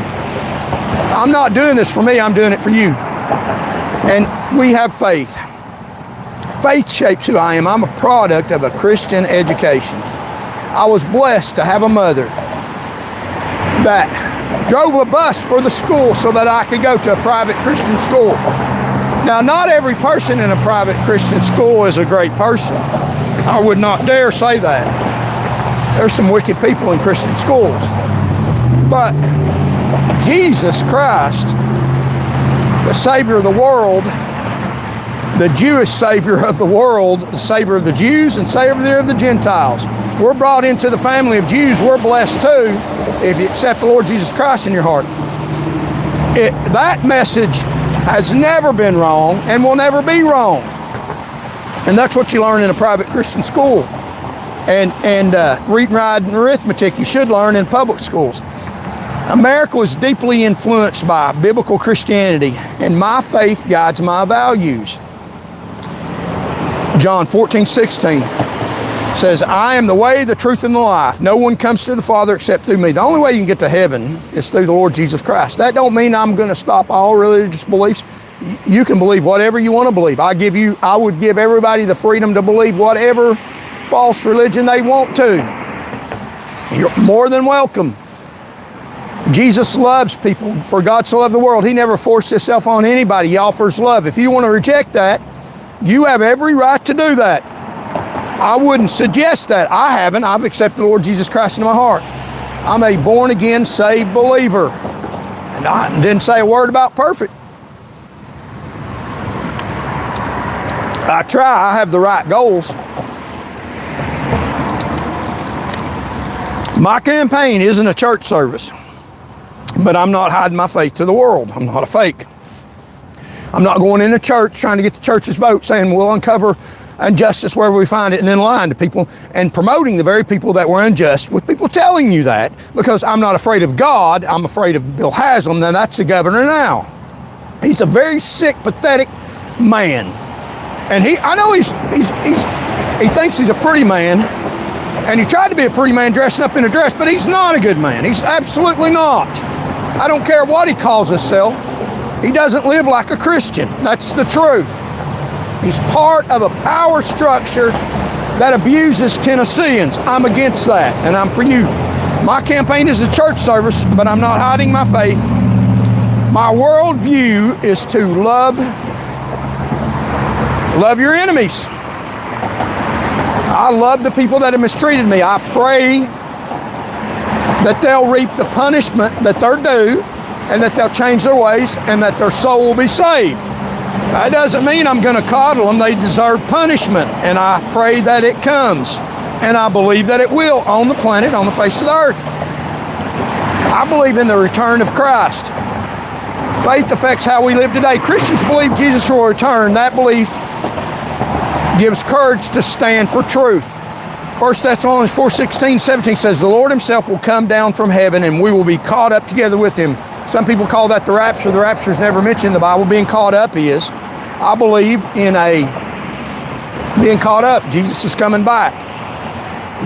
I'm not doing this for me, I'm doing it for you. And we have faith. Faith shapes who I am. I'm a product of a Christian education. I was blessed to have a mother that drove a bus for the school so that I could go to a private Christian school. Now, not every person in a private Christian school is a great person. I would not dare say that. There's some wicked people in Christian schools. But Jesus Christ, the Savior of the world, the Jewish Savior of the world, the Savior of the Jews and Savior of the Gentiles. We're brought into the family of Jews. We're blessed too if you accept the Lord Jesus Christ in your heart. That message has never been wrong and will never be wrong. And that's what you learn in a private Christian school. And reading, writing, and arithmetic you should learn in public schools. America was deeply influenced by biblical Christianity, and my faith guides my values. John 14:16 says, I am the way, the truth, and the life. No one comes to the Father except through me. The only way you can get to heaven is through the Lord Jesus Christ. That don't mean I'm going to stop all religious beliefs. You can believe whatever you want to believe. I would give everybody the freedom to believe whatever false religion they want to. You're more than welcome. Jesus loves people. For God so loved the world, he never forced himself on anybody. He offers love. If you want to reject that, you have every right to do that. I wouldn't suggest that. I haven't. I've accepted the Lord Jesus Christ into my heart. I'm a born-again, saved believer. And I didn't say a word about perfect. I try. I have the right goals. My campaign isn't a church service, but I'm not hiding my faith to the world. I'm not a fake. I'm not going into church trying to get the church's vote saying we'll uncover injustice wherever we find it and then lying to people and promoting the very people that were unjust with people telling you that, because I'm not afraid of God. I'm afraid of Bill Haslam, and that's the governor now. He's a very sick, pathetic man. And I know he thinks he's a pretty man, and he tried to be a pretty man dressing up in a dress, but he's not a good man. He's absolutely not. I don't care what he calls himself. He doesn't live like a Christian. That's the truth. He's part of a power structure that abuses Tennesseans. I'm against that, and I'm for you. My campaign is a church service, but I'm not hiding my faith. My worldview is to love your enemies. I love the people that have mistreated me. I pray that they'll reap the punishment that they're due, and that they'll change their ways, and that their soul will be saved. That doesn't mean I'm going to coddle them. They deserve punishment, and I pray that it comes. And I believe that it will on the planet, on the face of the earth. I believe in the return of Christ. Faith affects how we live today. Christians believe Jesus will return. That belief gives courage to stand for truth. 1 Thessalonians 4:16, 17 says, the Lord himself will come down from heaven, and we will be caught up together with him. Some people call that the rapture. The rapture is never mentioned in the Bible. Being caught up is. I believe in being caught up. Jesus is coming back.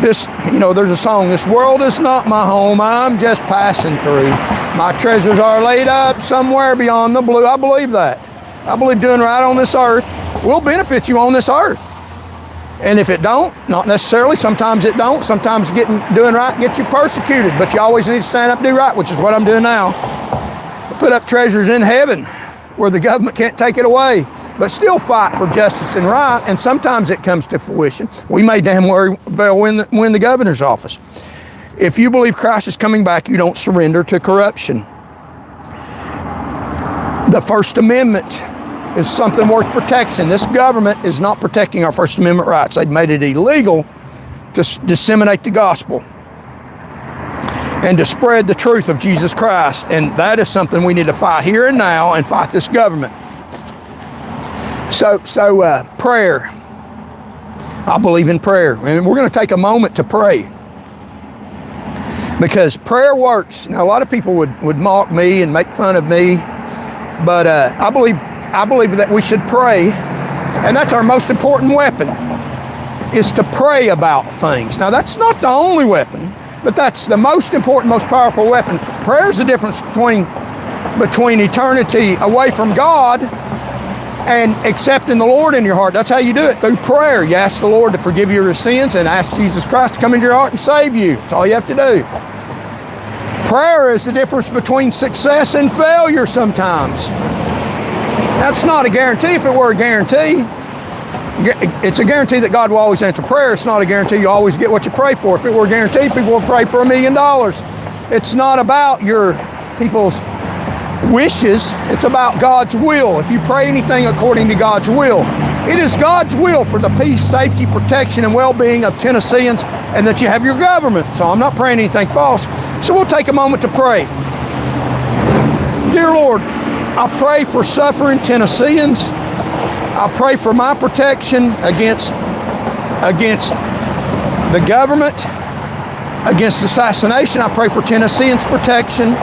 There's a song, this world is not my home, I'm just passing through. My treasures are laid up somewhere beyond the blue. I believe that. I believe doing right on this earth will benefit you on this earth. And if it don't, not necessarily, sometimes it don't. Sometimes doing right gets you persecuted, but you always need to stand up and do right, which is what I'm doing now. Put up treasures in heaven where the government can't take it away, but still fight for justice and right, and sometimes it comes to fruition. We may damn well win the governor's office. If you believe Christ is coming back, you don't surrender to corruption. The First Amendment is something worth protection. This government is not protecting our First Amendment rights. They've made it illegal to disseminate the gospel and to spread the truth of Jesus Christ. And that is something we need to fight here and now, and fight this government. So prayer. I believe in prayer. And we're going to take a moment to pray, because prayer works. Now, a lot of people would mock me and make fun of me, but I believe that we should pray, and that's our most important weapon, is to pray about things. Now, that's not the only weapon, but that's the most important, most powerful weapon. Prayer is the difference between eternity away from God and accepting the Lord in your heart. That's how you do it, through prayer. You ask the Lord to forgive you your sins and ask Jesus Christ to come into your heart and save you. That's all you have to do. Prayer is the difference between success and failure sometimes. That's not a guarantee. If it were a guarantee, it's a guarantee that God will always answer prayer. It's not a guarantee you always get what you pray for. If it were a guarantee, people would pray for $1 million. It's not about your people's wishes. It's about God's will. If you pray anything according to God's will, it is God's will for the peace, safety, protection, and well-being of Tennesseans, and that you have your government. So I'm not praying anything false. So we'll take a moment to pray. Dear Lord, I pray for suffering Tennesseans. I pray for my protection against the government, against assassination. I pray for Tennesseans' protection.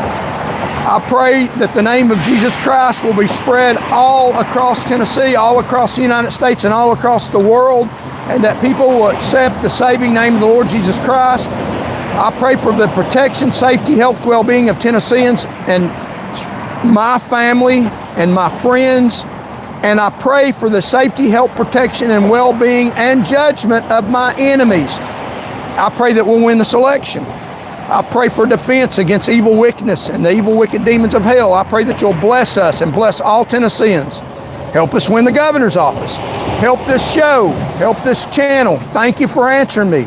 I pray that the name of Jesus Christ will be spread all across Tennessee, all across the United States, and all across the world, and that people will accept the saving name of the Lord Jesus Christ. I pray for the protection, safety, health, well-being of Tennesseans and my family and my friends. And I pray for the safety, health, protection, and well-being and judgment of my enemies. I pray that we'll win this election. I pray for defense against evil wickedness and the evil wicked demons of hell. I pray that you'll bless us and bless all Tennesseans. Help us win the governor's office. Help this show. Help this channel. Thank you for answering me.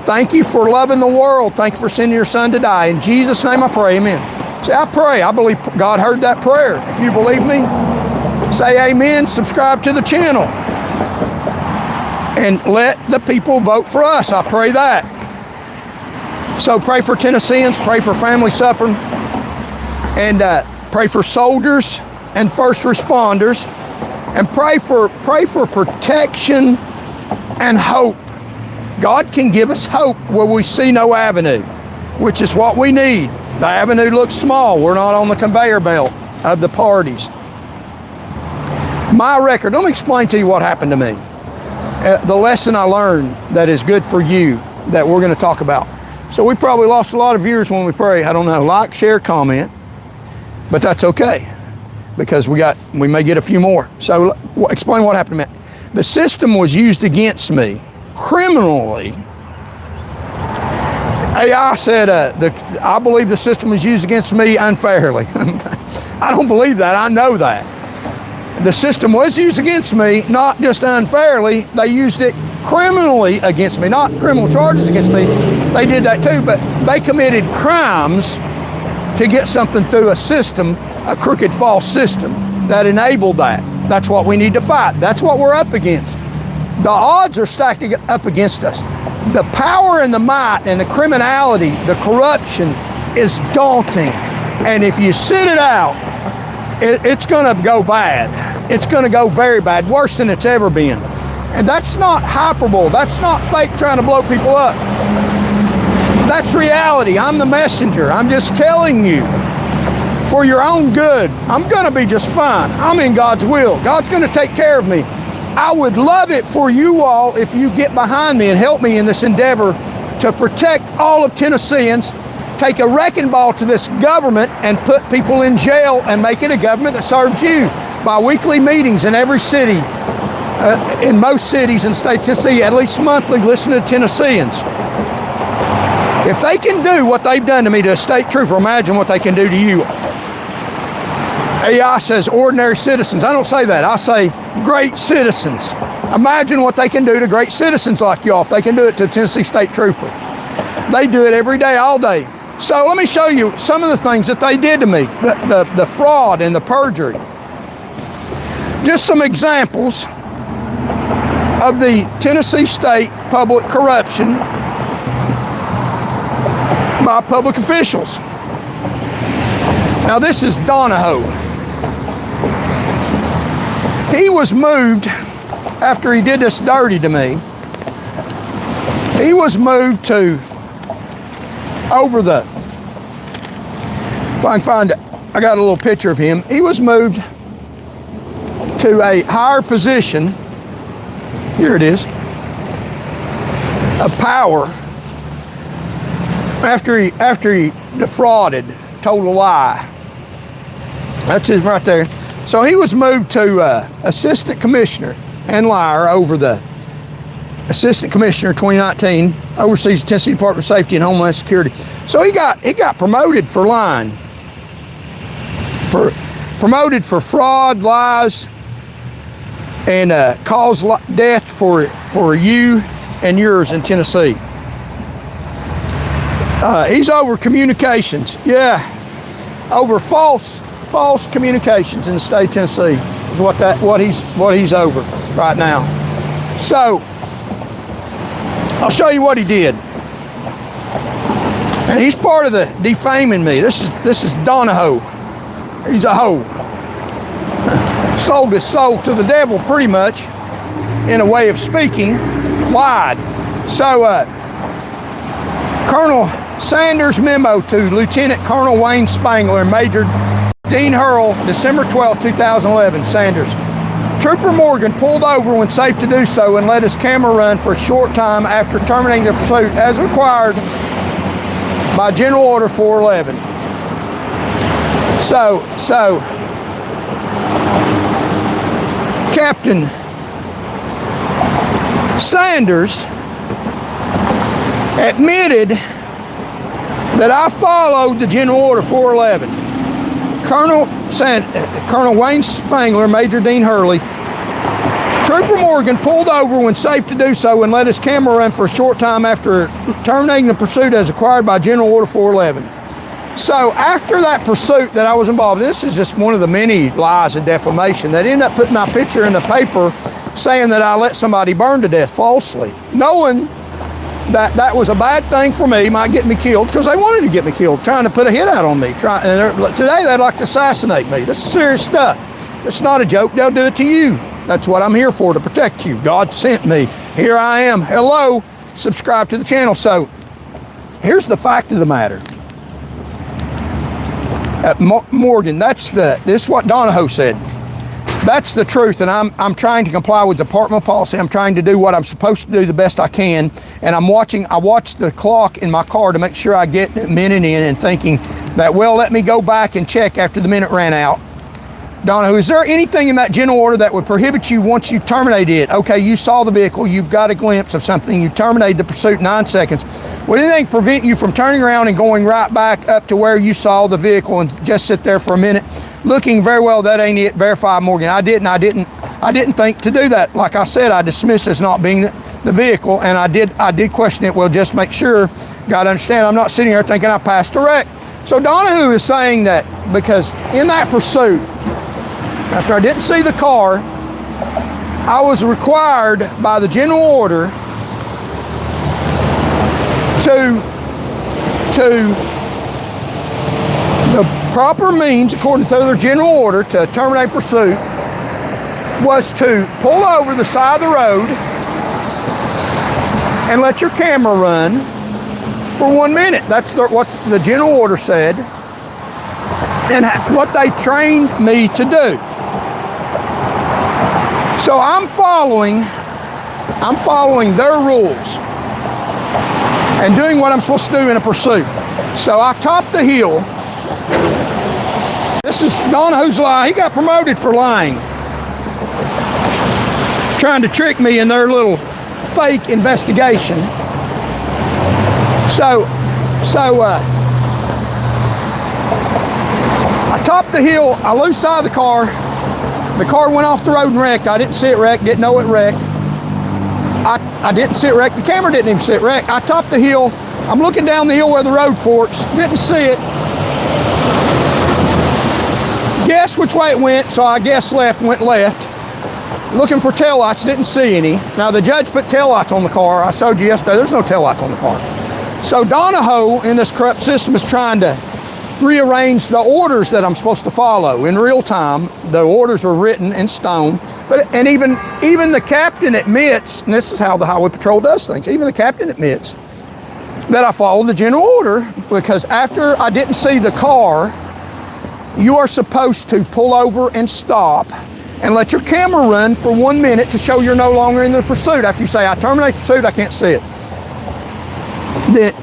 Thank you for loving the world. Thank you for sending your son to die. In Jesus' name I pray, amen. Say, I pray. I believe God heard that prayer. If you believe me, say amen. Subscribe to the channel. And let the people vote for us. I pray that. So pray for Tennesseans, pray for family suffering, and pray for soldiers and first responders, and pray for protection and hope. God can give us hope where we see no avenue, which is what we need. The avenue looks small. We're not on the conveyor belt of the parties. My record, let me explain to you what happened to me. The lesson I learned that is good for you that we're going to talk about. So we probably lost a lot of viewers when we pray. I don't know, like, share, comment, but that's okay because we may get a few more. So explain what happened to me. The system was used against me criminally. AI said, I believe the system was used against me unfairly. I don't believe that, I know that. The system was used against me, not just unfairly, they used it criminally against me, not criminal charges against me. They did that too, but they committed crimes to get something through a system, a crooked, false system that enabled that. That's what we need to fight. That's what we're up against. The odds are stacked up against us. The power and the might and the criminality, the corruption is daunting. And if you sit it out, it's going to go bad. It's going to go very bad, worse than it's ever been. And that's not hyperbole. That's not fake trying to blow people up. That's reality. I'm the messenger. I'm just telling you for your own good. I'm going to be just fine. I'm in God's will. God's going to take care of me. I would love it for you all if you get behind me and help me in this endeavor to protect all of Tennesseans, take a wrecking ball to this government and put people in jail and make it a government that serves you. Bi-weekly meetings in every city, in most cities in state Tennessee, at least monthly, listen to Tennesseans. If they can do what they've done to me to a state trooper, imagine what they can do to you. AI says ordinary citizens. I don't say that. I say great citizens. Imagine what they can do to great citizens like y'all if they can do it to a Tennessee state trooper. They do it every day, all day. So let me show you some of the things that they did to me, the fraud and the perjury. Just some examples of the Tennessee state public corruption by public officials. Now this is Donahoe. He was moved after he did this dirty to me. He was moved to if I can find it, I got a little picture of him. He was moved to a higher position, here it is, of power after he defrauded, told a lie. That's him right there. So he was moved to assistant commissioner and liar over the assistant commissioner 2019, oversees Tennessee Department of Safety and Homeland Security. So he got promoted for lying, promoted for fraud, lies, and caused death for you and yours in Tennessee. He's over communications, yeah, over false false communications in the state of Tennessee is what he's over right now. So I'll show you what he did. And he's part of the defaming me. This is Donahoe. He's a hoe. Sold his soul to the devil pretty much, in a way of speaking, lied. So Colonel Sanders' memo to Lieutenant Colonel Wayne Spangler and Major Dean Hurl, December 12, 2011, Sanders. Trooper Morgan pulled over when safe to do so and let his camera run for a short time after terminating the pursuit as required by General Order 411. So Captain Sanders admitted that I followed the General Order 411. Colonel Wayne Spangler, Major Dean Hurley, Trooper Morgan pulled over when safe to do so and let his camera run for a short time after terminating the pursuit as required by General Order 411. So after that pursuit that I was involved in, this is just one of the many lies and defamation that ended up putting my picture in the paper saying that I let somebody burn to death falsely, knowing that that was a bad thing for me, might get me killed, because they wanted to get me killed, trying to put a hit out on me. Today they'd like to assassinate me. This is serious stuff. It's not a joke. They'll do it to you. That's what I'm here for, to protect you. God sent me. Here I am. Hello. Subscribe to the channel. So here's the fact of the matter. Morgan, this is what Donahoe said. That's the truth, and I'm trying to comply with department policy. I'm trying to do what I'm supposed to do the best I can, and I watch the clock in my car to make sure I get a minute in, and thinking that, well, let me go back and check after the minute ran out. Donahoe, is there anything in that general order that would prohibit you once you terminate it? Okay, you saw the vehicle, you've got a glimpse of something, you terminated the pursuit in 9 seconds. Would anything prevent you from turning around and going right back up to where you saw the vehicle and just sit there for a minute? Looking very well, that ain't it. Verify, Morgan. I didn't think to do that. Like I said, I dismissed as not being the vehicle, and I did question it. Well, just make sure. Got to understand, I'm not sitting here thinking I passed a wreck. So Donahoe is saying that because in that pursuit, after I didn't see the car, I was required by the general order to the proper means, according to their general order, to terminate pursuit was to pull over the side of the road and let your camera run for 1 minute. That's what the general order said and what they trained me to do. So I'm following their rules and doing what I'm supposed to do in a pursuit. So I topped the hill. This is Donahoe's lie. He got promoted for lying, trying to trick me in their little fake investigation. So I topped the hill. I lose sight of the car. The car went off the road and wrecked. I didn't see it wreck. Didn't know it wrecked. I didn't see it wreck. The camera didn't even see it wreck. I topped the hill. I'm looking down the hill where the road forks. Didn't see it. Guess which way it went, so I guessed left, went left. Looking for taillights, didn't see any. Now the judge put taillights on the car. I showed you yesterday, there's no taillights on the car. So Donahoe in this corrupt system is trying to rearrange the orders that I'm supposed to follow in real time. The orders are written in stone. And even the captain admits, and this is how the Highway Patrol does things, even the captain admits that I followed the general order, because after I didn't see the car, you are supposed to pull over and stop and let your camera run for 1 minute to show you're no longer in the pursuit. After you say, I terminate the pursuit, I can't see it.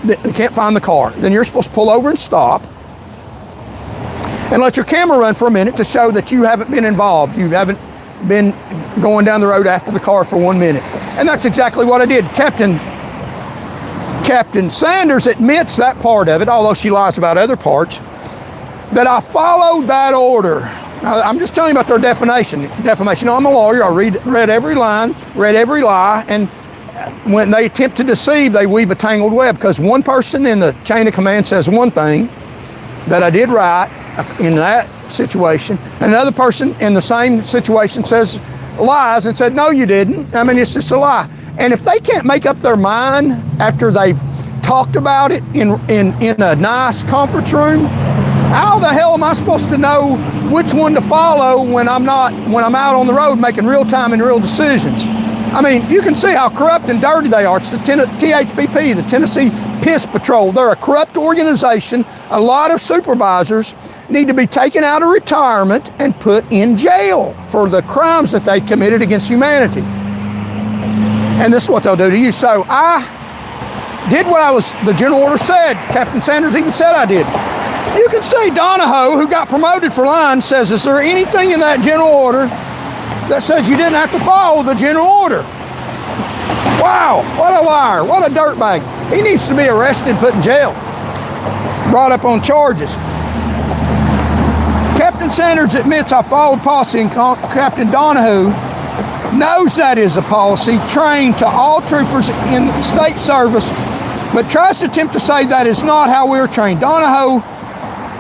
They can't find the car. Then you're supposed to pull over and stop and let your camera run for a minute to show that you haven't been involved. You haven't been going down the road after the car for 1 minute. And that's exactly what I did. Captain Sanders admits that part of it, although she lies about other parts, that I followed that order. Now, I'm just telling you about their defamation. No, I'm a lawyer. I read every line, read every lie, and when they attempt to deceive, they weave a tangled web, because one person in the chain of command says one thing that I did right in that situation. Another person in the same situation says lies and said, no, you didn't. I mean, it's just a lie. And if they can't make up their mind after they've talked about it in a nice conference room, how the hell am I supposed to know which one to follow when I'm out on the road making real time and real decisions? I mean, you can see how corrupt and dirty they are. It's the THPP, the Tennessee Piss Patrol. They're a corrupt organization. A lot of supervisors need to be taken out of retirement and put in jail for the crimes that they committed against humanity. And this is what they'll do to you. So I did what the general order said. Captain Sanders even said I did. You can see Donahoe, who got promoted for lying, says, is there anything in that general order that says you didn't have to follow the general order? Wow, what a liar, what a dirtbag. He needs to be arrested and put in jail, brought up on charges. Captain Sanders admits I followed policy, and Captain Donahoe knows that is a policy trained to all troopers in state service, but tries to attempt to say that is not how we're trained. Donahoe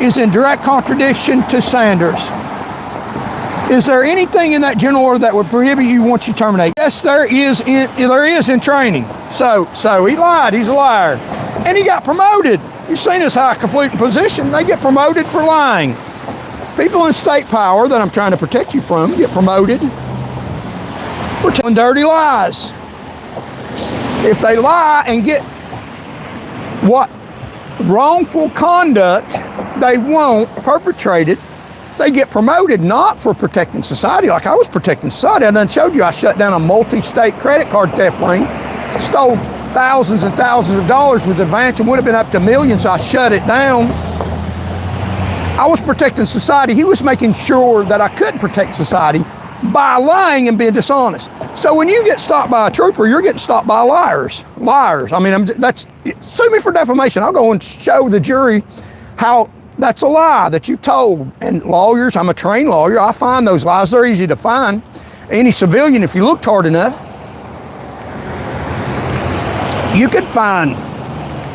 is in direct contradiction to Sanders. Is there anything in that general order that would prohibit you once you terminate? Yes, there is in training. So he lied, he's a liar. And he got promoted. You've seen his highfalutin position. They get promoted for lying. People in state power that I'm trying to protect you from get promoted for telling dirty lies. If they lie and get what wrongful conduct they won't perpetrate it, they get promoted not for protecting society like I was protecting society. I done showed you I shut down a multi-state credit card theft ring, stole thousands and thousands of dollars with advance and would have been up to millions. I shut it down. I was protecting society. He was making sure that I couldn't protect society by lying and being dishonest. So when you get stopped by a trooper, you're getting stopped by liars. I mean, sue me for defamation. I'll go and show the jury how that's a lie that you told. And lawyers, I'm a trained lawyer, I find those lies. They're easy to find. Any civilian, if you looked hard enough, you could find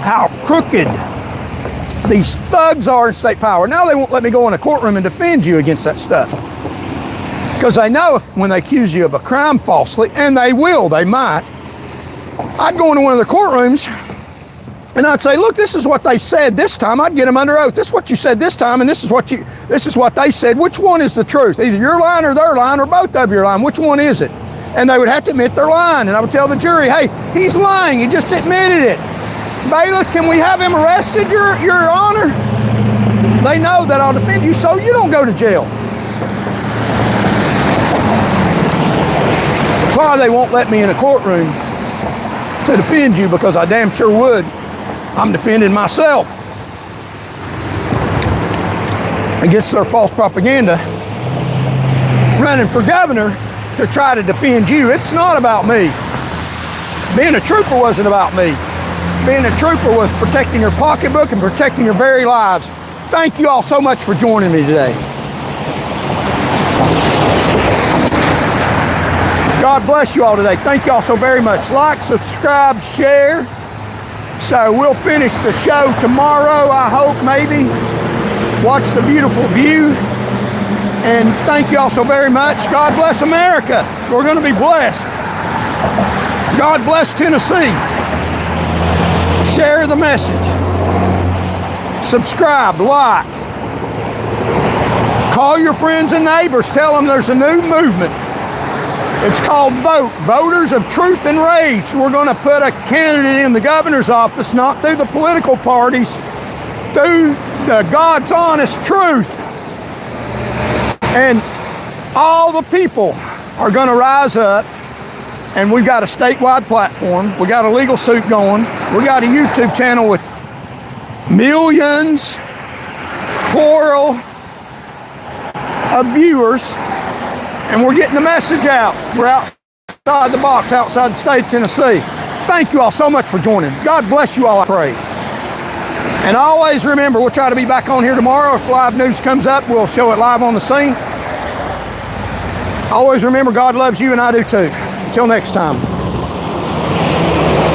how crooked these thugs are in state power. Now they won't let me go in a courtroom and defend you against that stuff, because they know when they accuse you of a crime falsely, and they will, they might, I'd go into one of the courtrooms and I'd say, look, this is what they said this time. I'd get them under oath. This is what you said this time, and this is what they said. Which one is the truth? Either you're lying or they're lying, or both of you are lying. Which one is it? And they would have to admit they're lying. And I would tell the jury, hey, he's lying. He just admitted it. Bailiff, can we have him arrested, Your Honor? They know that I'll defend you so you don't go to jail. That's why they won't let me in a courtroom to defend you, because I damn sure would. I'm defending myself against their false propaganda, running for governor to try to defend you. It's not about me. Being a trooper wasn't about me. Being a trooper was protecting your pocketbook and protecting your very lives. Thank you all so much for joining me today. God bless you all today. Thank you all so very much. Like, subscribe, share. So we'll finish the show tomorrow, I hope, maybe. Watch the beautiful view. And thank you all so very much. God bless America. We're going to be blessed. God bless Tennessee. Share the message. Subscribe, like. Call your friends and neighbors. Tell them there's a new movement. It's called VOTE, Voters of Truth and Rage. We're going to put a candidate in the governor's office, not through the political parties, through the God's honest truth. And all the people are going to rise up, and we've got a statewide platform. We got a legal suit going. We got a YouTube channel with millions, plural, of viewers. And we're getting the message out. We're outside the box, outside the state of Tennessee. Thank you all so much for joining. God bless you all, I pray. And always remember, we'll try to be back on here tomorrow. If live news comes up, we'll show it live on the scene. Always remember, God loves you, and I do too. Until next time.